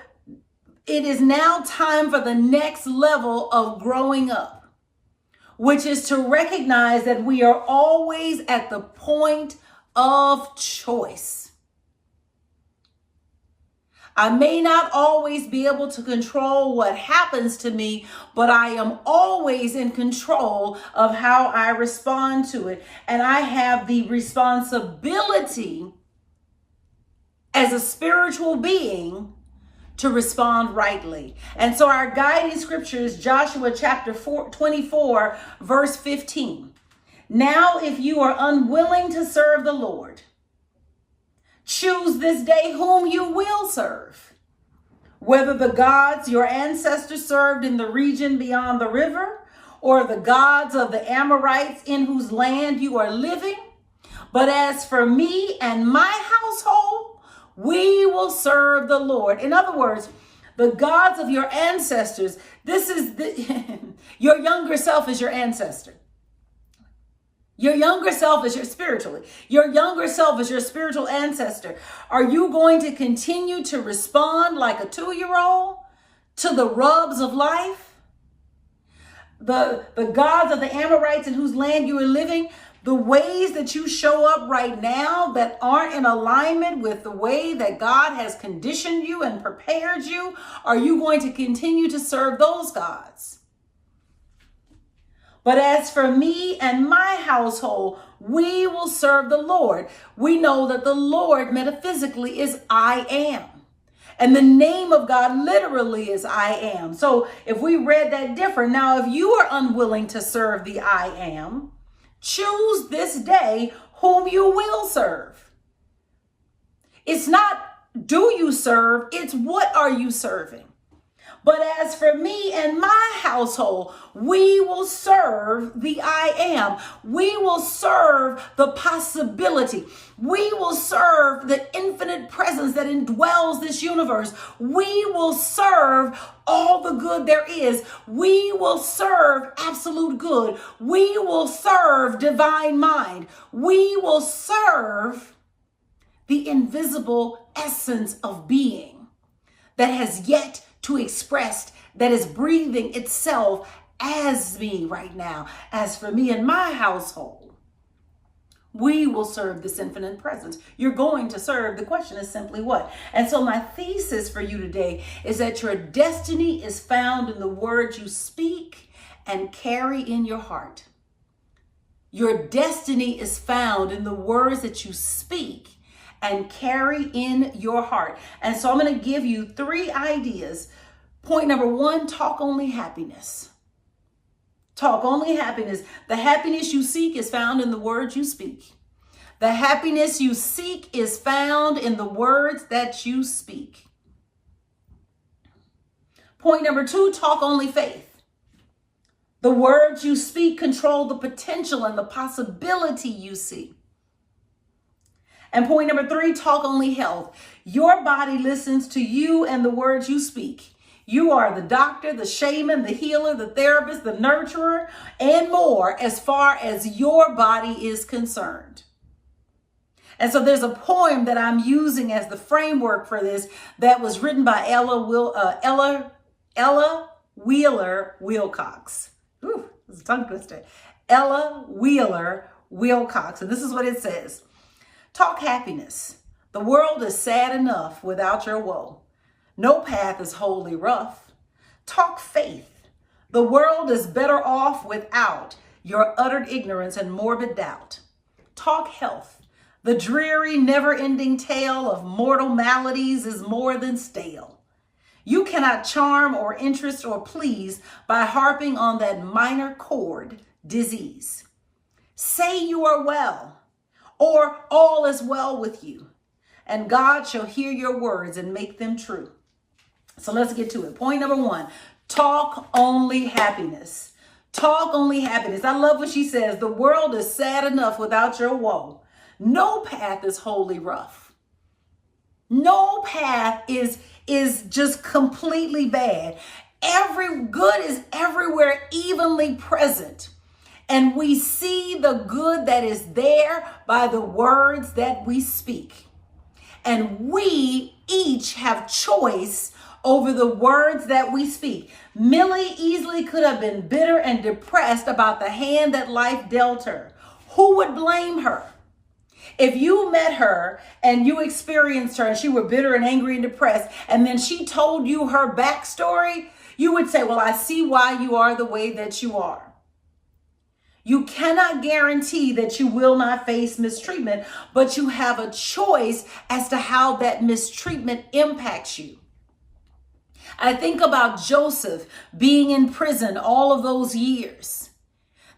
it is now time for the next level of growing up, which is to recognize that we are always at the point of choice. I may not always be able to control what happens to me, but I am always in control of how I respond to it. And I have the responsibility as a spiritual being to respond rightly. And so our guiding scripture is Joshua chapter 24, verse 15. Now, if you are unwilling to serve the Lord, choose this day whom you will serve, whether the gods your ancestors served in the region beyond the river, or the gods of the Amorites in whose land you are living. But as for me and my household, we will serve the Lord. In other words, the gods of your ancestors, your younger self is your ancestor. Your younger self is spiritually. Your younger self is your spiritual ancestor. Are you going to continue to respond like a 2-year-old to the rubs of life? The gods of the Amorites in whose land you are living, the ways that you show up right now that aren't in alignment with the way that God has conditioned you and prepared you, are you going to continue to serve those gods? But as for me and my household, we will serve the Lord. We know that the Lord metaphysically is I am. And the name of God literally is I am. So if we read that different, now if you are unwilling to serve the I am, choose this day whom you will serve. It's not do you serve, it's what are you serving? But as for me and my household, we will serve the I am. We will serve the possibility. We will serve the infinite presence that indwells this universe. We will serve all the good there is. We will serve absolute good. We will serve divine mind. We will serve the invisible essence of being that has yet to express, that is breathing itself as me right now. As for me and my household, we will serve this infinite presence. You're going to serve. The question is simply what? And so my thesis for you today is that your destiny is found in the words you speak and carry in your heart. Your destiny is found in the words that you speak and carry in your heart. And so I'm going to give you 3 ideas. Point number 1, talk only happiness. Talk only happiness. The happiness you seek is found in the words you speak. The happiness you seek is found in the words that you speak. Point number 2, talk only faith. The words you speak control the potential and the possibility you see. And point number 3, talk only health. Your body listens to you and the words you speak. You are the doctor, the shaman, the healer, the therapist, the nurturer, and more as far as your body is concerned. And so there's a poem that I'm using as the framework for this that was written by Ella Wheeler Wilcox. Ooh, it's a tongue twister. Ella Wheeler Wilcox. And this is what it says. Talk happiness. The world is sad enough without your woe. No path is wholly rough. Talk faith. The world is better off without your uttered ignorance and morbid doubt. Talk health. The dreary, never-ending tale of mortal maladies is more than stale. You cannot charm or interest or please by harping on that minor chord, disease. Say you are well, or all is well with you, and God shall hear your words and make them true. So let's get to it. Point number 1, talk only happiness. Talk only happiness. I love what she says. The world is sad enough without your woe. No path is wholly rough. No path is just completely bad. Every good is everywhere evenly present. And we see the good that is there by the words that we speak. And we each have choice over the words that we speak. Millie easily could have been bitter and depressed about the hand that life dealt her. Who would blame her? If you met her and you experienced her and she were bitter and angry and depressed, and then she told you her backstory, you would say, well, I see why you are the way that you are. You cannot guarantee that you will not face mistreatment, but you have a choice as to how that mistreatment impacts you. I think about Joseph being in prison all of those years,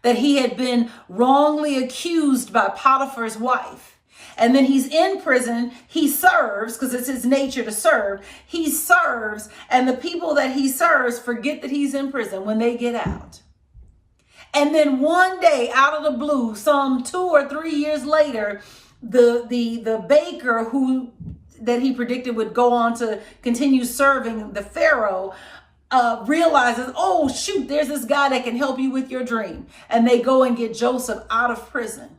that he had been wrongly accused by Potiphar's wife. And then he's in prison, he serves, because it's his nature to serve. He serves, and the people that he serves forget that he's in prison when they get out. And then one day, out of the blue, some 2 or 3 years later, the baker that he predicted would go on to continue serving the Pharaoh realizes, oh shoot, there's this guy that can help you with your dream. And they go and get Joseph out of prison.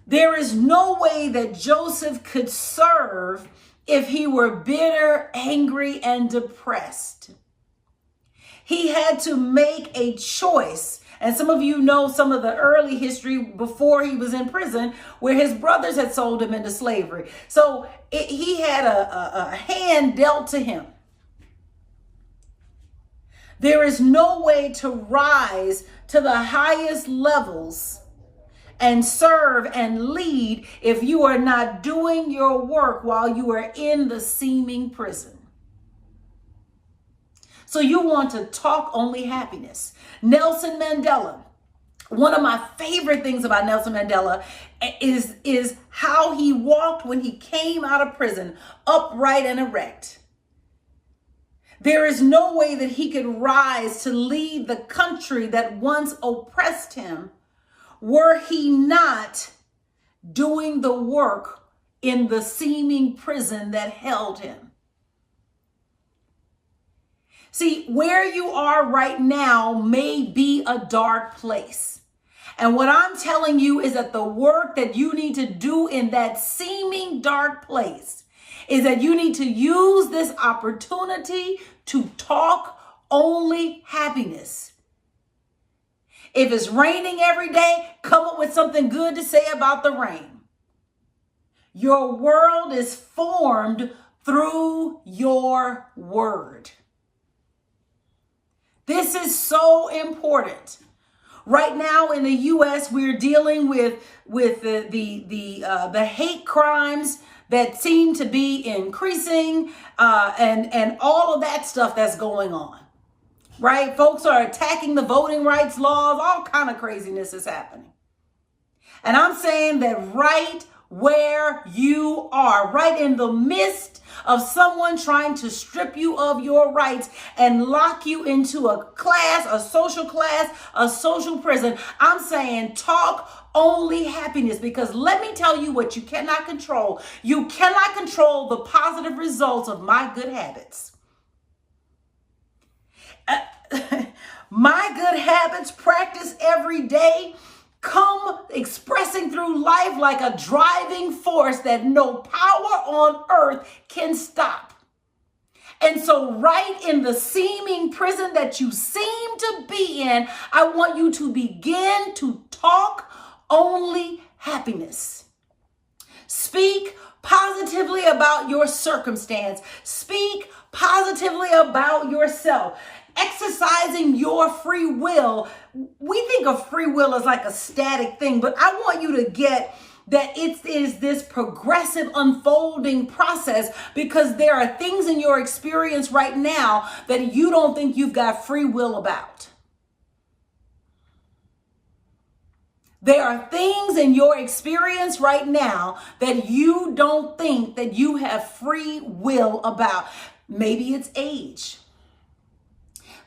There is no way that Joseph could serve if he were bitter, angry, and depressed. He had to make a choice. And some of you know some of the early history before he was in prison, where his brothers had sold him into slavery. So he had a hand dealt to him. There is no way to rise to the highest levels and serve and lead if you are not doing your work while you are in the seeming prison. So you want to talk only happiness. Nelson Mandela. One of my favorite things about Nelson Mandela is how he walked when he came out of prison, upright and erect. There is no way that he could rise to lead the country that once oppressed him were he not doing the work in the seeming prison that held him. See, where you are right now may be a dark place. And what I'm telling you is that the work that you need to do in that seeming dark place is that you need to use this opportunity to talk only happiness. If it's raining every day, come up with something good to say about the rain. Your world is formed through your word. This is so important. Right now in the U.S., we're dealing with the hate crimes that seem to be increasing, and all of that stuff that's going on. Right? Folks are attacking the voting rights laws. All kind of craziness is happening. And I'm saying that right where you are, right in the midst of someone trying to strip you of your rights and lock you into a class, a social prison, I'm saying talk only happiness, because let me tell you what you cannot control. You cannot control the positive results of my good habits. My good habits practiced every day come expressing through life like a driving force that no power on earth can stop. And so right in the seeming prison that you seem to be in, I want you to begin to talk only happiness. Speak positively about your circumstance. Speak positively about yourself. Exercising your free will. We think of free will as like a static thing, but I want you to get that it is this progressive unfolding process, because there are things in your experience right now that you don't think you've got free will about. There are things in your experience right now that you don't think that you have free will about. Maybe it's age.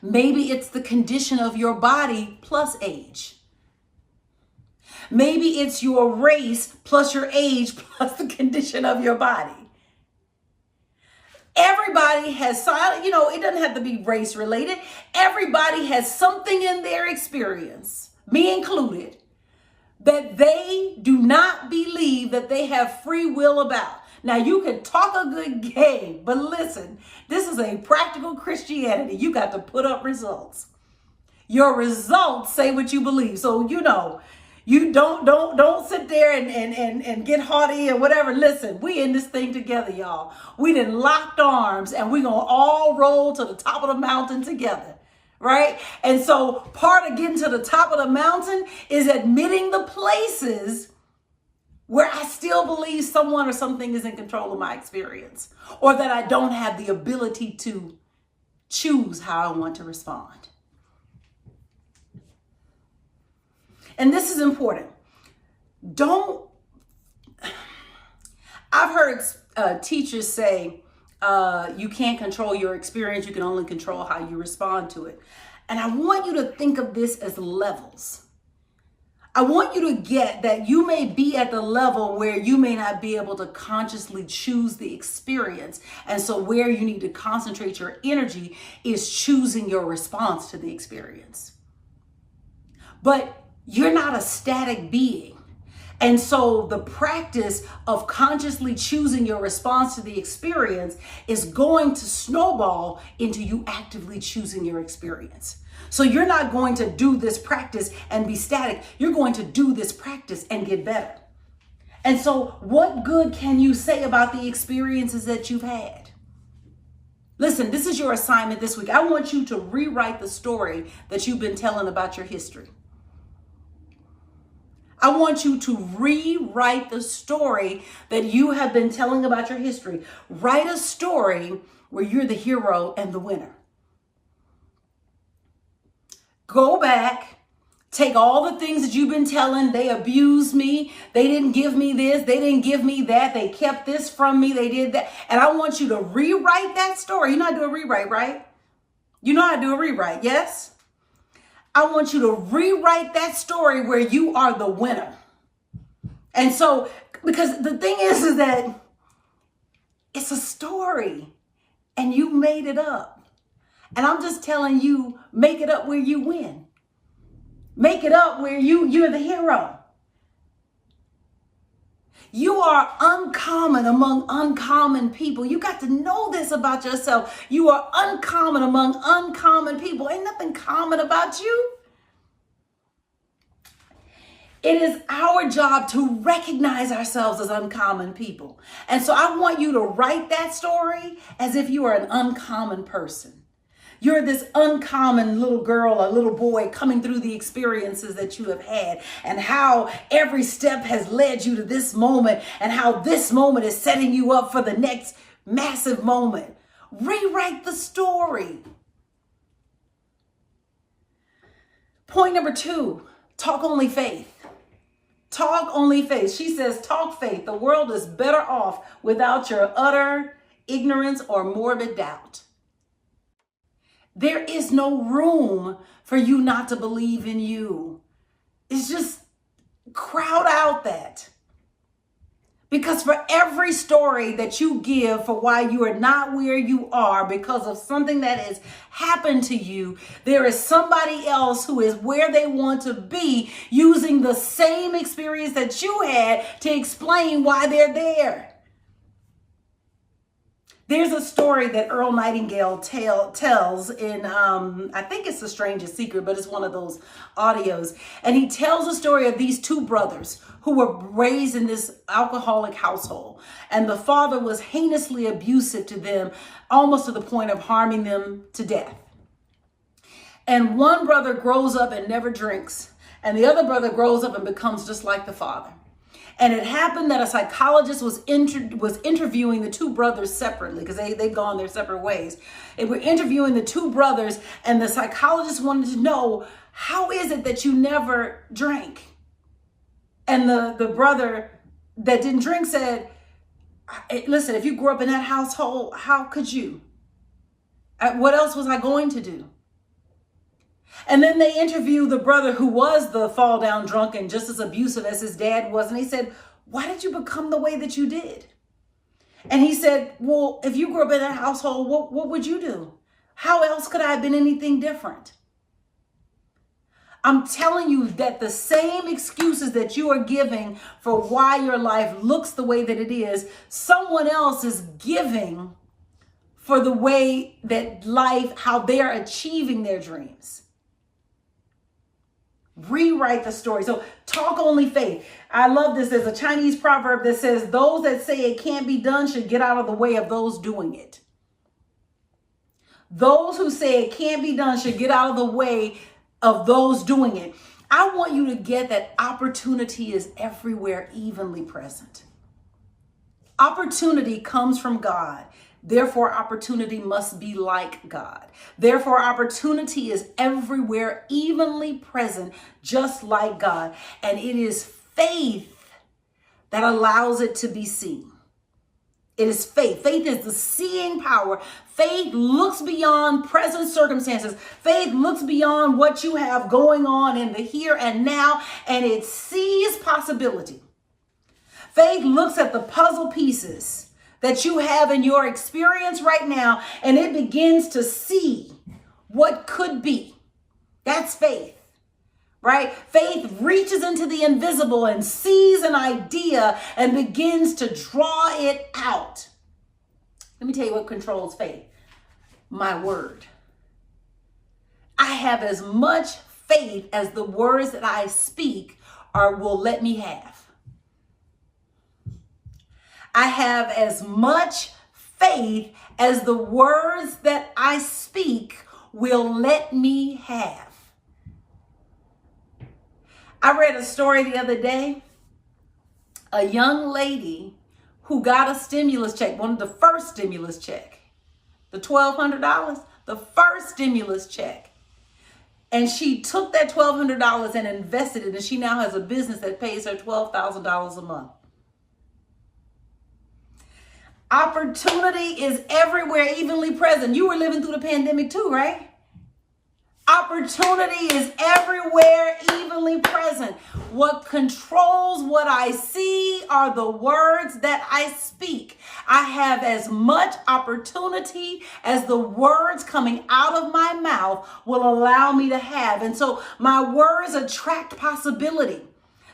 Maybe it's the condition of your body plus age. Maybe it's your race plus your age plus the condition of your body. Everybody has, it doesn't have to be race related. Everybody has something in their experience, me included, that they do not believe that they have free will about. Now, you can talk a good game, but listen, this is a practical Christianity. You got to put up results. Your results say what you believe. So, you don't sit there and get haughty or whatever. Listen, we in this thing together, y'all. We done locked arms and we gonna all roll to the top of the mountain together. Right? And so part of getting to the top of the mountain is admitting the places where I still believe someone or something is in control of my experience, or that I don't have the ability to choose how I want to respond. And this is important. I've heard teachers say, you can't control your experience, you can only control how you respond to it. And I want you to think of this as levels. I want you to get that you may be at the level where you may not be able to consciously choose the experience. And so where you need to concentrate your energy is choosing your response to the experience. But you're not a static being. And so the practice of consciously choosing your response to the experience is going to snowball into you actively choosing your experience. So you're not going to do this practice and be static. You're going to do this practice and get better. And so what good can you say about the experiences that you've had? Listen, this is your assignment this week. I want you to rewrite the story that you've been telling about your history. I want you to rewrite the story that you have been telling about your history. Write a story where you're the hero and the winner. Go back, Take all the things that you've been telling. They abused me. They didn't give me this. They didn't give me that. They kept this from me. They did that. And I want you to rewrite that story. You know how to do a rewrite, right? You know how to do a rewrite, yes? I want you to rewrite that story where you are the winner. And so, because the thing is that it's a story and you made it up. And I'm just telling you, make it up where you win. Make it up where you're the hero. You are uncommon among uncommon people. You got to know this about yourself. You are uncommon among uncommon people. Ain't nothing common about you. It is our job to recognize ourselves as uncommon people. And so I want you to write that story as if you are an uncommon person. You're this uncommon little girl or little boy coming through the experiences that you have had, and how every step has led you to this moment, and how this moment is setting you up for the next massive moment. Rewrite the story. Point number 2, talk only faith. Talk only faith. She says, talk faith. The world is better off without your utter ignorance or morbid doubt. There is no room for you not to believe in you. It's just crowd out that. Because for every story that you give for why you are not where you are because of something that has happened to you, there is somebody else who is where they want to be using the same experience that you had to explain why they're there. There's a story that Earl Nightingale tells in, I think it's The Strangest Secret, but it's one of those audios. And he tells a story of these 2 brothers who were raised in this alcoholic household. And the father was heinously abusive to them, almost to the point of harming them to death. And one brother grows up and never drinks. And the other brother grows up and becomes just like the father. And it happened that a psychologist was interviewing the 2 brothers separately, because they've gone their separate ways. And we're interviewing the 2 brothers, and the psychologist wanted to know, how is it that you never drank? And the brother that didn't drink said, listen, if you grew up in that household, how could you? What else was I going to do? And then they interviewed the brother who was the fall down drunk and just as abusive as his dad was. And they said, why did you become the way that you did? And he said, well, if you grew up in that household, what would you do? How else could I have been anything different? I'm telling you that the same excuses that you are giving for why your life looks the way that it is, someone else is giving for the way that life, how they're achieving their dreams. Rewrite the story. So talk only faith. I love this. There's a Chinese proverb that says, those that say it can't be done should get out of the way of those doing it. Those who say it can't be done should get out of the way of those doing it. I want you to get that opportunity is everywhere evenly present. Opportunity comes from God. Therefore, opportunity must be like God. Therefore, opportunity is everywhere evenly present, just like God. And it is faith that allows it to be seen. It is faith. Faith is the seeing power. Faith looks beyond present circumstances. Faith looks beyond what you have going on in the here and now, and it sees possibility. Faith looks at the puzzle pieces that you have in your experience right now, and it begins to see what could be. That's faith, right? Faith reaches into the invisible and sees an idea and begins to draw it out. Let me tell you what controls faith. My word. I have as much faith as the words that I speak will let me have. I have as much faith as the words that I speak will let me have. I read a story the other day. A young lady who got a stimulus check, one of the first stimulus check, the $1,200, the first stimulus check. And she took that $1,200 and invested it, and she now has a business that pays her $12,000 a month. Opportunity is everywhere, evenly present. You were living through the pandemic too, right? Opportunity is everywhere, evenly present. What controls what I see are the words that I speak. I have as much opportunity as the words coming out of my mouth will allow me to have. And so my words attract possibility.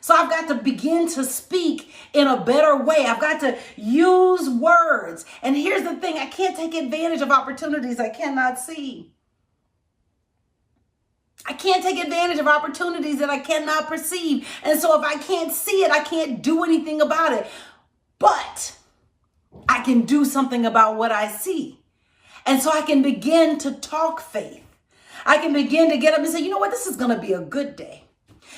So I've got to begin to speak in a better way. I've got to use words. And here's the thing, I can't take advantage of opportunities I cannot see. I can't take advantage of opportunities that I cannot perceive. And so if I can't see it, I can't do anything about it. But I can do something about what I see. And so I can begin to talk faith. I can begin to get up and say, you know what, this is going to be a good day.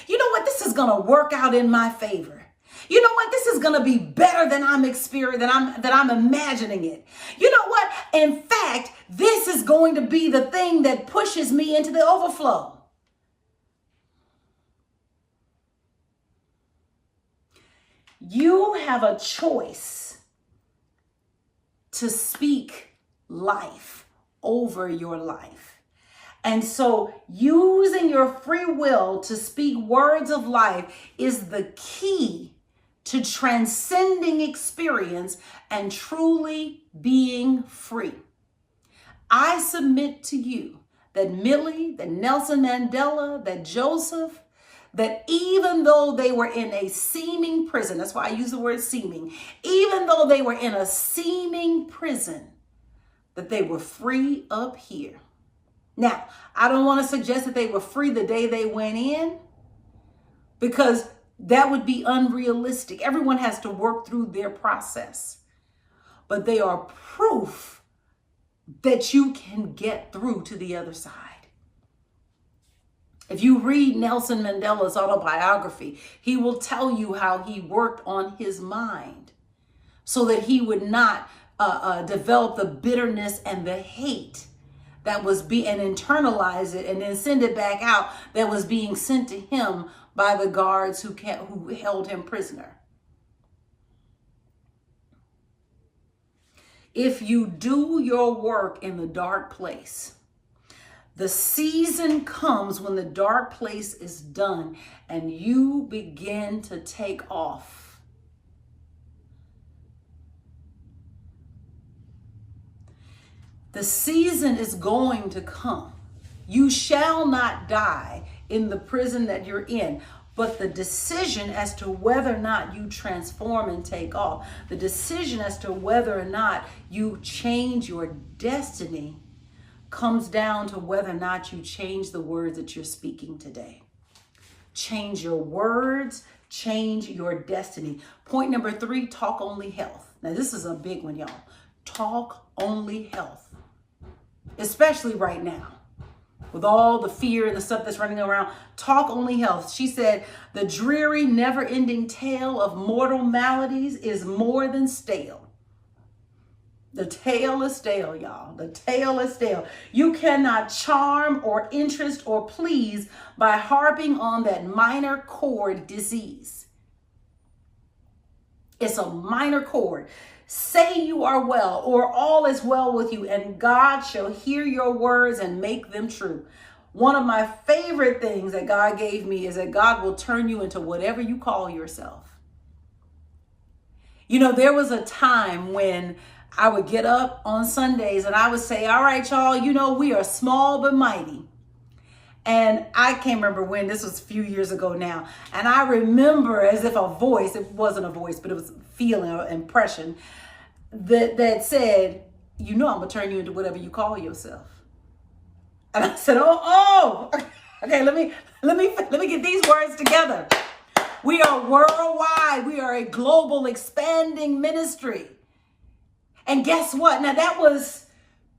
You know what, this is going to work out in my favor. You know what, this is going to be better than I'm experiencing, that I'm imagining it. You know what, in fact, this is going to be the thing that pushes me into the overflow. You have a choice to speak life over your life. And so using your free will to speak words of life is the key to transcending experience and truly being free. I submit to you that Millie, that Nelson Mandela, that Joseph, that even though they were in a seeming prison, that's why I use the word seeming, even though they were in a seeming prison, that they were free up here. Now, I don't want to suggest that they were free the day they went in, because that would be unrealistic. Everyone has to work through their process. But they are proof that you can get through to the other side. If you read Nelson Mandela's autobiography, he will tell you how he worked on his mind so that he would not develop the bitterness and the hate that was and internalize it and then send it back out that was being sent to him by the guards who held him prisoner. If you do your work in the dark place, the season comes when the dark place is done and you begin to take off. The season is going to come. You shall not die in the prison that you're in, but the decision as to whether or not you transform and take off, the decision as to whether or not you change your destiny comes down to whether or not you change the words that you're speaking today. Change your words, change your destiny. Point number 3, talk only health. Now this is a big one, y'all. Talk only health, especially right now. With all the fear and the stuff that's running around, talk only health. She said, the dreary, never-ending tale of mortal maladies is more than stale. The tale is stale, y'all. The tale is stale. You cannot charm or interest or please by harping on that minor chord disease. It's a minor chord. Say you are well, or all is well with you, and God shall hear your words and make them true. One of my favorite things that God gave me is that God will turn you into whatever you call yourself. You know, there was a time when I would get up on Sundays and I would say, all right, y'all, you know, we are small but mighty. And I can't remember when, this was a few years ago now. And I remember as if a voice, it wasn't a voice, but it was a feeling or impression that said, you know, I'm going to turn you into whatever you call yourself. And I said, okay, let me get these words together. We are worldwide. We are a global expanding ministry. And guess what? Now that was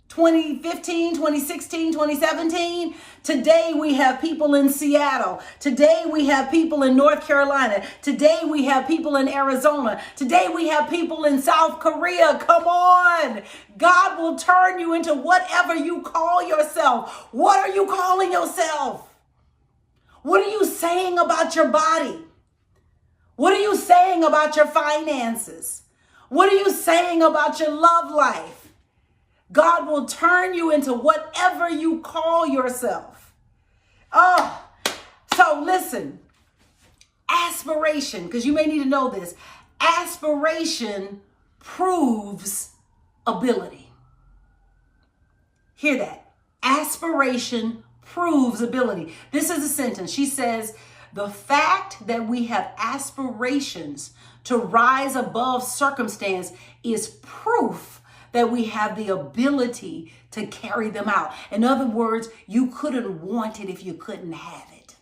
2015, 2016, 2017. Today we have people in Seattle. Today we have people in North Carolina. Today we have people in Arizona. Today we have people in South Korea. Come on. God will turn you into whatever you call yourself. What are you calling yourself? What are you saying about your body? What are you saying about your finances? What are you saying about your love life? God will turn you into whatever you call yourself. Oh, so listen, aspiration, because you may need to know this. Aspiration proves ability. Hear that. Aspiration proves ability. This is a sentence. She says, the fact that we have aspirations to rise above circumstance is proof that we have the ability to carry them out. In other words, you couldn't want it if you couldn't have it.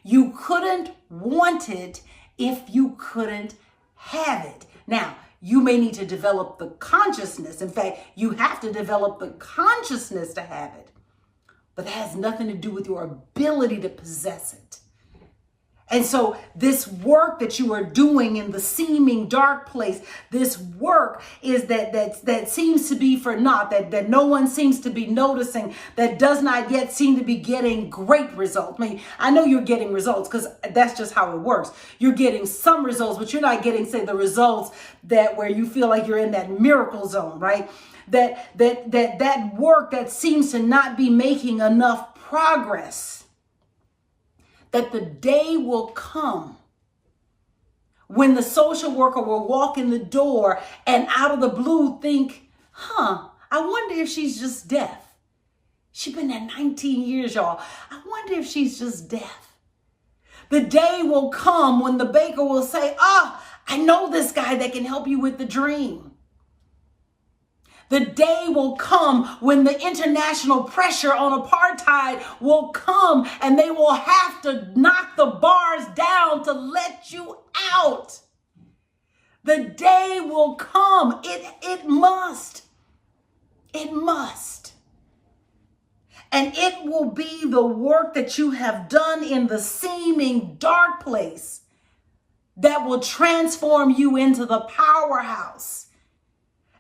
You couldn't want it if you couldn't have it. Now, you may need to develop the consciousness. In fact, you have to develop the consciousness to have it. But that has nothing to do with your ability to possess it. And so this work that you are doing in the seeming dark place, this work is that seems to be for naught, that no one seems to be noticing, that does not yet seem to be getting great results. I mean, I know you're getting results because that's just how it works. You're getting some results, but you're not getting, say, the results that where you feel like you're in that miracle zone, right? That work that seems to not be making enough progress. That the day will come when the social worker will walk in the door and out of the blue think, I wonder if she's just deaf. She's been there 19 years, y'all. I wonder if she's just deaf. The day will come when the baker will say, I know this guy that can help you with the dream. The day will come when the international pressure on apartheid will come and they will have to knock the bars down to let you out. The day will come. It must. It must. And it will be the work that you have done in the seeming dark place that will transform you into the powerhouse.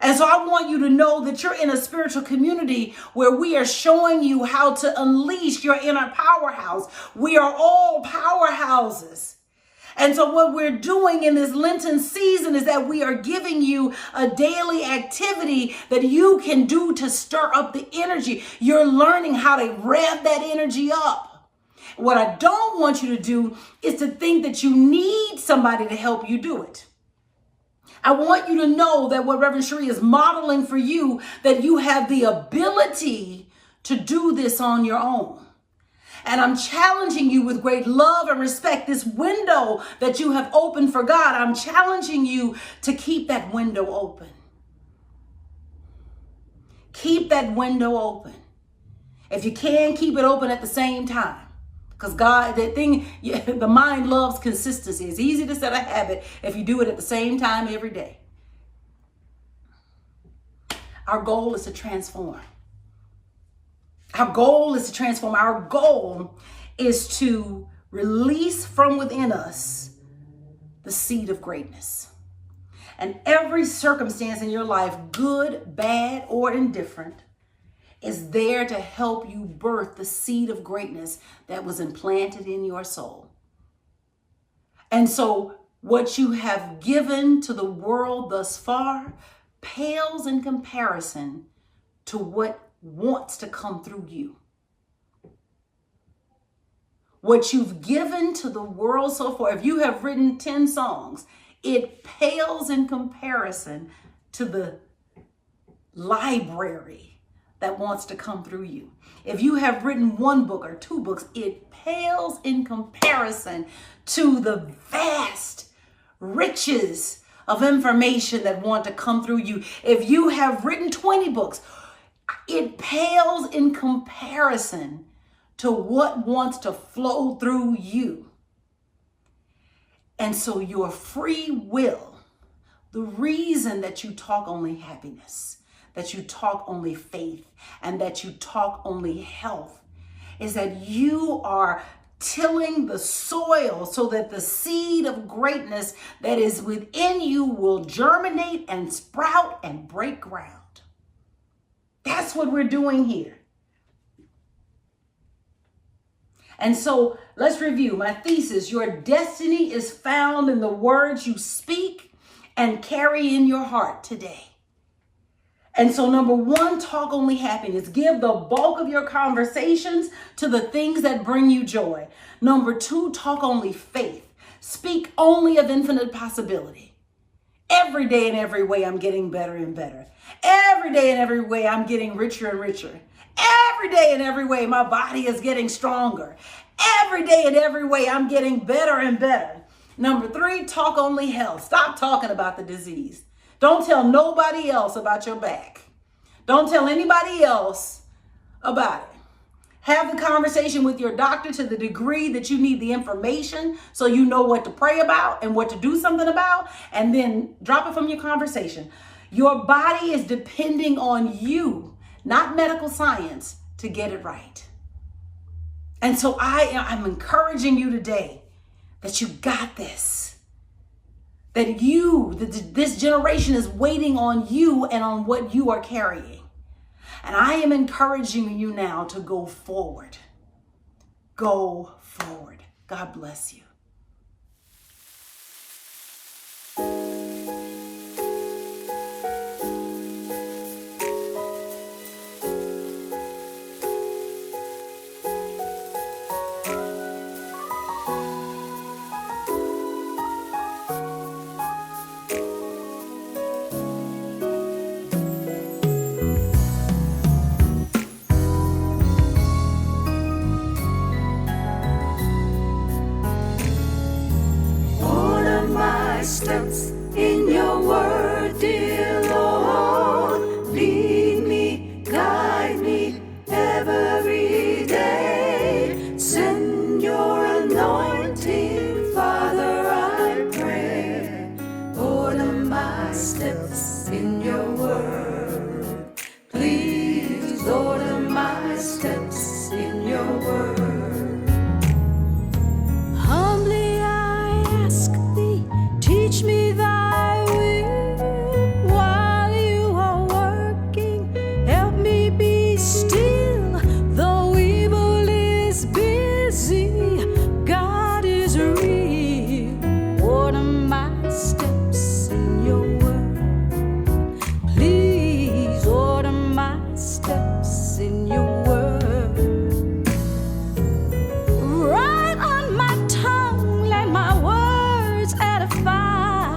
And so I want you to know that you're in a spiritual community where we are showing you how to unleash your inner powerhouse. We are all powerhouses. And so what we're doing in this Lenten season is that we are giving you a daily activity that you can do to stir up the energy. You're learning how to rev that energy up. What I don't want you to do is to think that you need somebody to help you do it. I want you to know that what Reverend Sheree is modeling for you, that you have the ability to do this on your own. And I'm challenging you with great love and respect, this window that you have opened for God, I'm challenging you to keep that window open. Keep that window open. If you can, keep it open at the same time. Because God, the mind loves consistency. It's easy to set a habit if you do it at the same time every day. Our goal is to transform. Our goal is to transform. Our goal is to release from within us the seed of greatness. And every circumstance in your life, good, bad, or indifferent, is there to help you birth the seed of greatness that was implanted in your soul. And so what you have given to the world thus far pales in comparison to what wants to come through you. What you've given to the world so far, if you have written 10 songs, it pales in comparison to the library that wants to come through you. If you have written one book or two books, it pales in comparison to the vast riches of information that want to come through you. If you have written 20 books, it pales in comparison to what wants to flow through you. And so your free will, the reason that you talk only happiness, that you talk only faith, and that you talk only health, is that you are tilling the soil so that the seed of greatness that is within you will germinate and sprout and break ground. That's what we're doing here. And so let's review my thesis. Your destiny is found in the words you speak and carry in your heart today. And so number one, talk only happiness. Give the bulk of your conversations to the things that bring you joy. Number two, talk only faith. Speak only of infinite possibility. Every day in every way, I'm getting better and better. Every day in every way, I'm getting richer and richer. Every day in every way, my body is getting stronger. Every day in every way, I'm getting better and better. Number three, talk only health. Stop talking about the disease. Don't tell nobody else about your back. Don't tell anybody else about it. Have the conversation with your doctor to the degree that you need the information so you know what to pray about and what to do something about, and then drop it from your conversation. Your body is depending on you, not medical science, to get it right. And so I'm encouraging you today that you got this. That this generation is waiting on you and on what you are carrying. And I am encouraging you now to go forward. Go forward. God bless you.
Steps in your word, dear Lord. Lead me, guide me every day. Send your anointing, Father, I pray. Order my steps in your word. Please order my steps in your word. Humbly I ask thee, teach me thy will while you are working. Help me be still, though evil is busy. God is real. Order my steps in your word. Please order my steps in your word. Right on my tongue, let my words edify.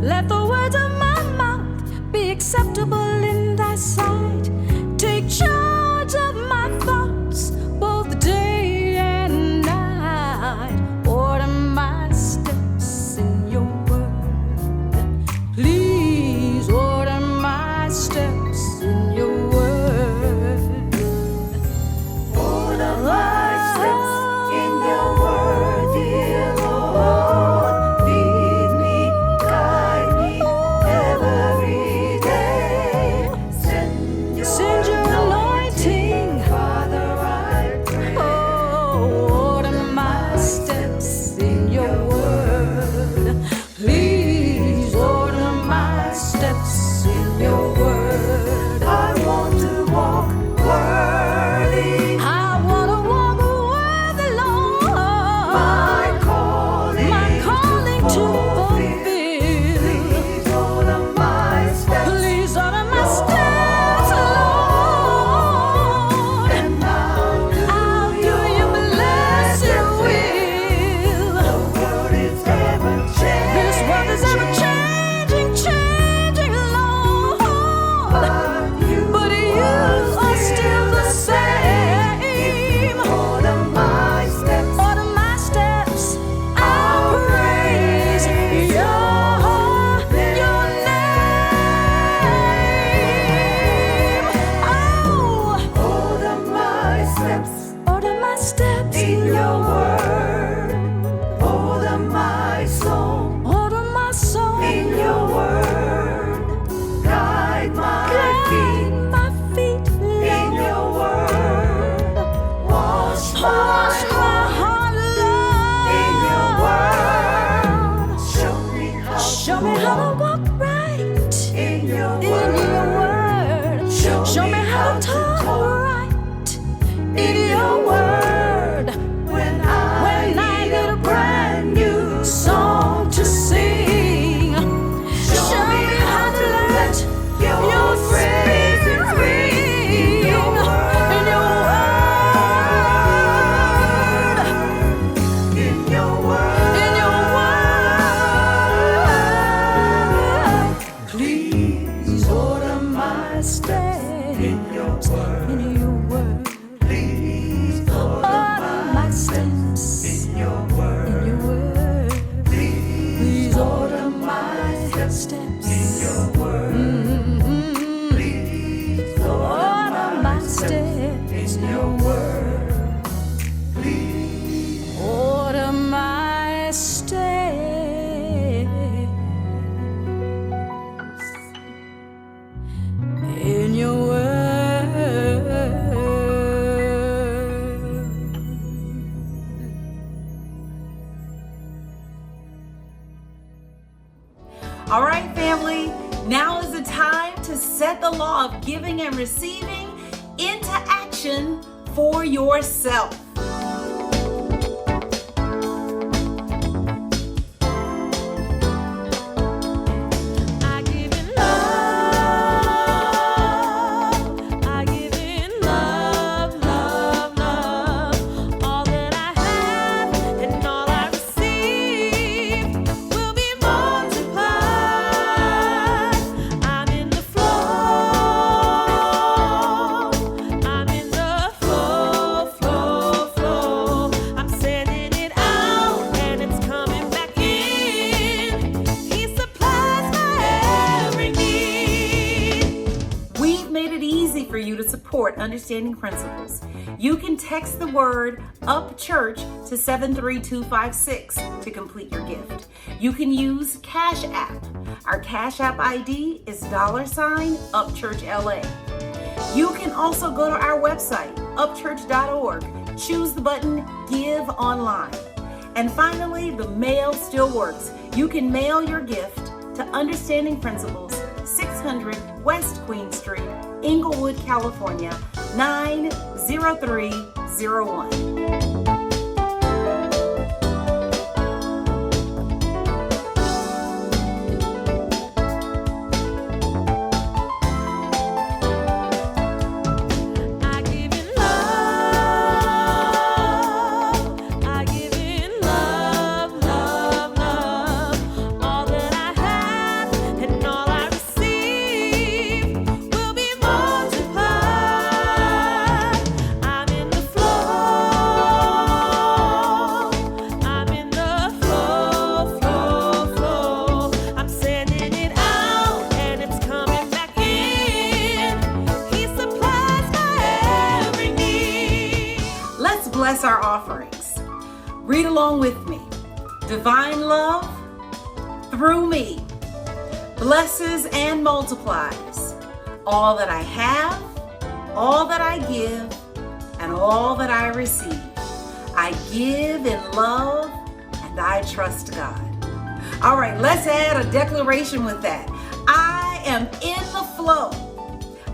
Let the words of my mouth be acceptable in thy sight. Take charge of my thoughts, both day and night. Order my steps in your word. Please order my steps in your word. Order my steps in your word, dear Lord. Lead me, guide me every day. Send your anointing, Father, I pray. Oh, order my steps in your word. Please order my steps in your word. I want to walk worthy. I want to walk worthy, Lord. My calling to fulfill. Please order my steps. Please order my steps, Lord. And I'll do your blessed will. The world is ever changing. This world is ever changing, Lord. But you are still the same. Order my steps. Order my steps. I'll praise your name. Oh, order my steps. Order my steps in your word. Order my soul. Order my soul in your word. Guide my feet in your word. Wash my heart, Lord, in your word. Show me how to walk right in your word. Show me how to talk right in your word. steps. In your word. Please, Lord, order my steps. In your word. Please, order my steps. In your word.
All right, family, now is the time to set the law of giving and receiving into action for yourself.
I give in love. I give in love, love, love. All that I have and all I receive will be multiplied. I'm in the flow. I'm in the flow, flow, flow. I'm sending it out and it's coming back in. He supplies my every need.
We've made it easy for you to support Understanding Principles. You can text the word UPCHURCH to 73256 to complete your gift. You can use Cash App. Our Cash App ID is $UPCHURCHLA. You can also go to our website, upchurch.org, choose the button Give Online. And finally, the mail still works. You can mail your gift to Understanding Principles, 600 West Queen Street, Inglewood, California, 90301.
I give in love. I give in love, love, love. All that I have and all I receive will be multiplied. I'm in the flow. I'm in the flow, flow, flow. I'm sending it out and it's coming back in. He supplies my every need.
Let's bless our offerings. Read along with me. Divine love through me blesses and multiplies all that I have, all that I give, and all that I receive. I give in love and I trust God. All right, let's add a declaration with that. I am in the flow.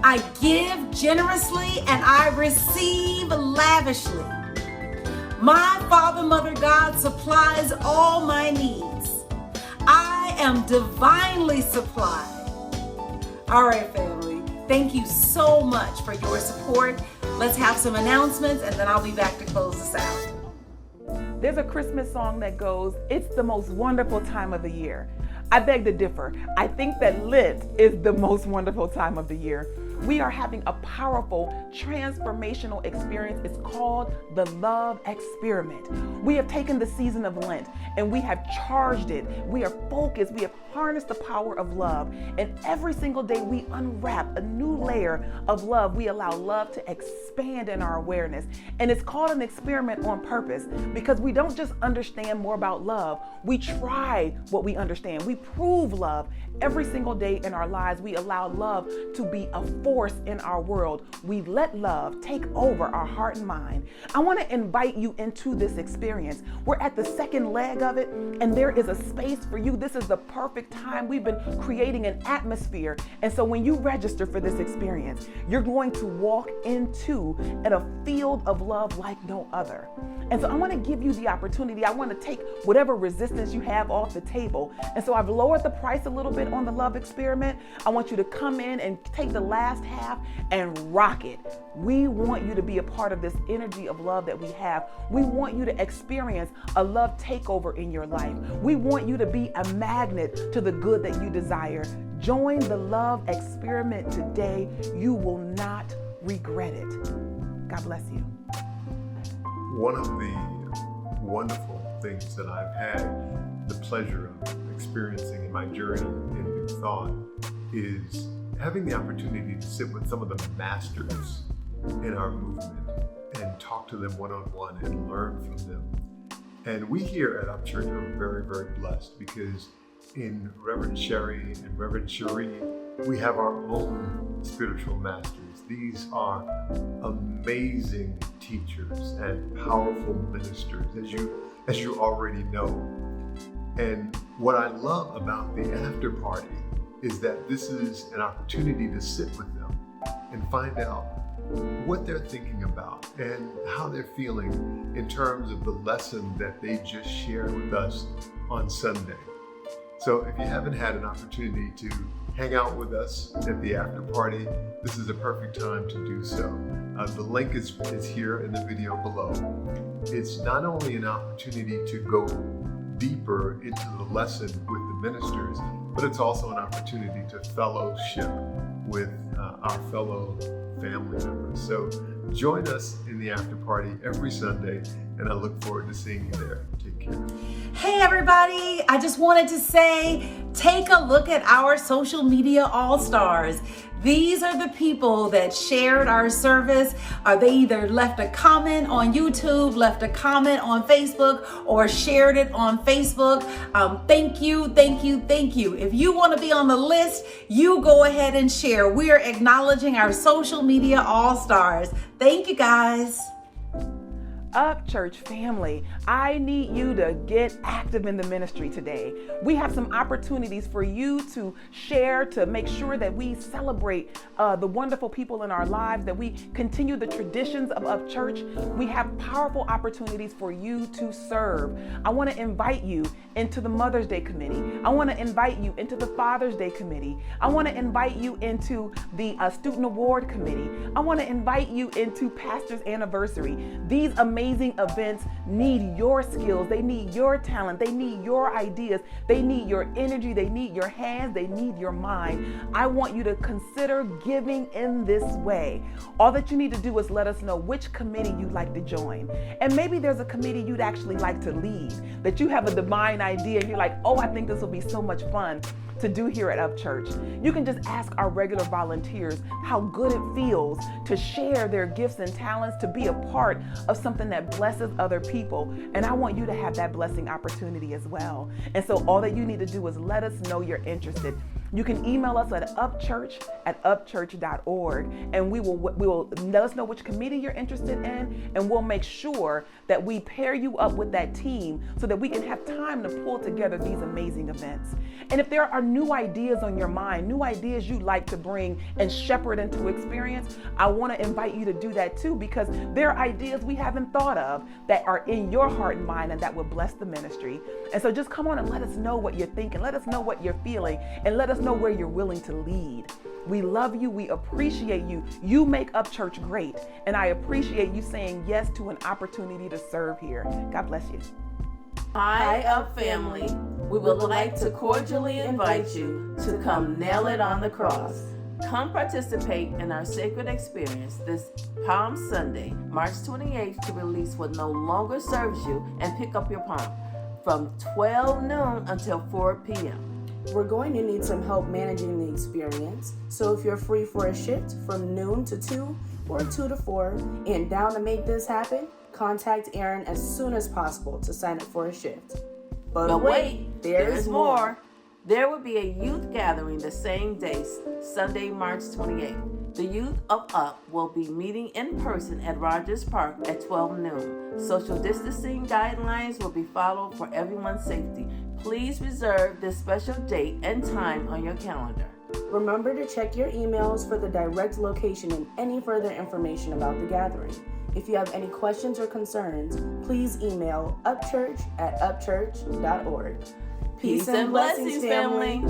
I give generously and I receive lavishly. My Father, Mother, God supplies all my needs. I am divinely supplied. All right, family. Thank you so much for your support. Let's have some announcements and then I'll be back to close this out.
There's a Christmas song that goes, "It's the most wonderful time of the year." I beg to differ. I think that Lent is the most wonderful time of the year. We are having a powerful transformational experience. It's called the Love Experiment. We have taken the season of Lent and we have charged it. We are focused. We have harnessed the power of love. And every single day we unwrap a new layer of love. We allow love to expand in our awareness. And it's called an experiment on purpose because we don't just understand more about love. We try what we understand. We prove love every single day in our lives. We allow love to be a force in our world. We let love take over our heart and mind. I want to invite you into this experience. We're at the second leg of it, and there is a space for you. This is the perfect time. We've been creating an atmosphere. And so when you register for this experience, you're going to walk into a field of love like no other. And so I want to give you the opportunity. I want to take whatever resistance you have off the table. And so I've lowered the price a little bit on the Love Experiment. I want you to come in and take the last half and rock it. We want you to be a part of this energy of love that we have. We want you to experience a love takeover in your life. We want you to be a magnet to the good that you desire. Join the Love Experiment today. You will not regret it. God bless you.
One of the wonderful things that I've had the pleasure of experiencing in my journey in new thought is having the opportunity to sit with some of the masters in our movement and talk to them one-on-one and learn from them. And we here at UPCHURCH are very, very blessed because in Reverend Sherri and Reverend Sheree, we have our own spiritual masters. These are amazing teachers and powerful ministers, as you already know. And what I love about the after party is that this is an opportunity to sit with them and find out what they're thinking about and how they're feeling in terms of the lesson that they just shared with us on Sunday. So if you haven't had an opportunity to hang out with us at the after party, this is a perfect time to do so. The link is here in the video below. It's not only an opportunity to go deeper into the lesson with the ministers, but it's also an opportunity to fellowship with our fellow family members. So join us in the after party every Sunday, and I look forward to seeing you there. Take care.
Hey everybody, I just wanted to say, take a look at our social media all-stars. These are the people that shared our service. They either left a comment on YouTube, left a comment on Facebook, or shared it on Facebook. Thank you, thank you, thank you. If you want to be on the list, you go ahead and share. We are acknowledging our social media all-stars. Thank you guys.
UPCHURCH family, I need you to get active in the ministry today. We have some opportunities for you to share, to make sure that we celebrate the wonderful people in our lives, that we continue the traditions of UPCHURCH. We have powerful opportunities for you to serve. I want to invite you into the Mother's Day Committee. I want to invite you into the Father's Day Committee. I want to invite you into the Student Award Committee. I want to invite you into Pastor's Anniversary. These amazing events need your skills. They need your talent. They need your ideas. They need your energy. They need your hands. They need your mind. I want you to consider giving in this way. All that you need to do is let us know which committee you'd like to join. And maybe there's a committee you'd actually like to lead, that you have a divine idea and you're like, oh, I think this will be so much fun to do here at UPCHURCH. You can just ask our regular volunteers how good it feels to share their gifts and talents, to be a part of something that blesses other people. And I want you to have that blessing opportunity as well. And so all that you need to do is let us know you're interested. You can email us at upchurch@upchurch.org, and we will let us know which committee you're interested in, and we'll make sure that we pair you up with that team so that we can have time to pull together these amazing events. And if there are new ideas on your mind, new ideas you'd like to bring and shepherd into experience, I want to invite you to do that too, because there are ideas we haven't thought of that are in your heart and mind and that will bless the ministry. And so just come on and let us know what you're thinking. Let us know what you're feeling, and let us know where you're willing to lead. We love you. We appreciate you. You make UPCHURCH great. And I appreciate you saying yes to an opportunity to serve here. God bless you.
Hi, Up family. We would like to cordially invite you to come nail it on the cross. Come participate in our sacred experience this Palm Sunday, March 28th, to release what no longer serves you and pick up your palm from 12 noon until 4 p.m.
We're going to need some help managing the experience, so if you're free for a shift from noon to 2 or 2 to 4 and down to make this happen, contact Aaron as soon as possible to sign up for a shift.
But wait, there's more. There will be a youth gathering the same day, Sunday, March 28th. The youth of UP will be meeting in person at Rogers Park at 12 noon. Social distancing guidelines will be followed for everyone's safety. Please reserve this special date and time on your calendar.
Remember to check your emails for the direct location and any further information about the gathering. If you have any questions or concerns, please email upchurch@upchurch.org.
Peace and blessings, family.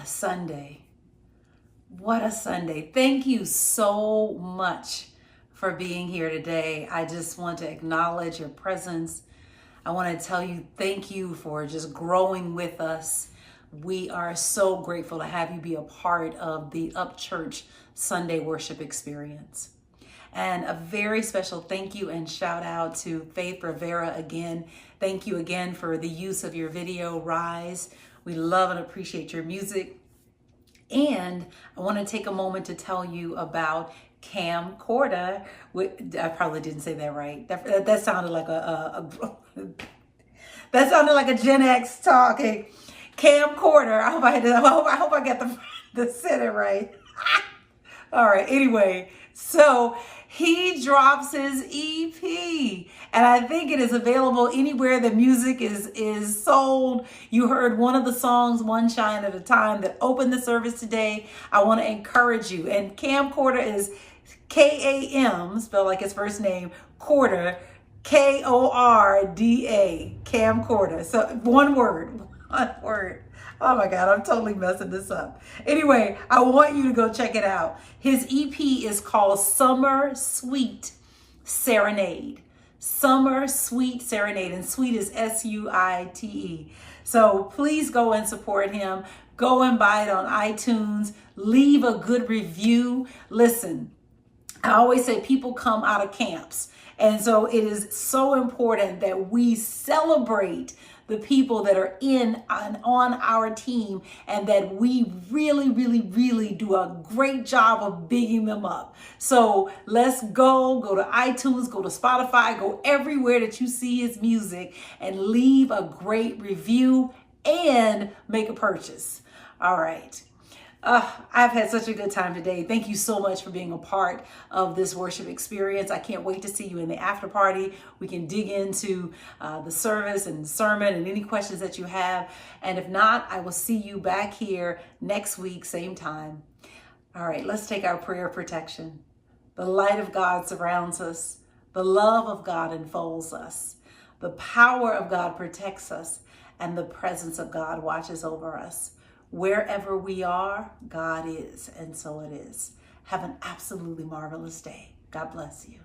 a Sunday. What a Sunday. Thank you so much for being here today. I just want to acknowledge your presence. I want to tell you thank you for just growing with us. We are so grateful to have you be a part of the UPCHURCH Sunday worship experience. And a very special thank you and shout out to Faith Rivera again. Thank you again for the use of your video, Rise. We love and appreciate your music. And I want to take a moment to tell you about camcorder. I probably didn't say that right. That sounded like that sounded like a Gen X talking. Camcorder. I hope I got the sentence right. All right. Anyway, so he drops his EP, and I think it is available anywhere the music is sold. You heard one of the songs, One Shine at a Time, that opened the service today. I want to encourage you. And camcorder is K-A-M, spelled like his first name, quarter, K-O-R-D-A, camcorder. So one word. Oh my God, I'm totally messing this up. Anyway, I want you to go check it out. His EP is called Summer Sweet Serenade. Summer Sweet Serenade, and sweet is S-U-I-T-E. So please go and support him. Go and buy it on iTunes. Leave a good review. Listen, I always say people come out of camps. And so it is so important that we celebrate the people that are in and on our team, and that we really, really, really do a great job of bigging them up. So let's go to iTunes, go to Spotify, go everywhere that you see his music, and leave a great review and make a purchase. All right. I've had such a good time today. Thank you so much for being a part of this worship experience. I can't wait to see you in the after party. We can dig into the service and sermon and any questions that you have. And if not, I will see you back here next week, same time. All right, let's take our prayer of protection. The light of God surrounds us. The love of God enfolds us. The power of God protects us. And the presence of God watches over us. Wherever we are, God is, and so it is. Have an absolutely marvelous day. God bless you.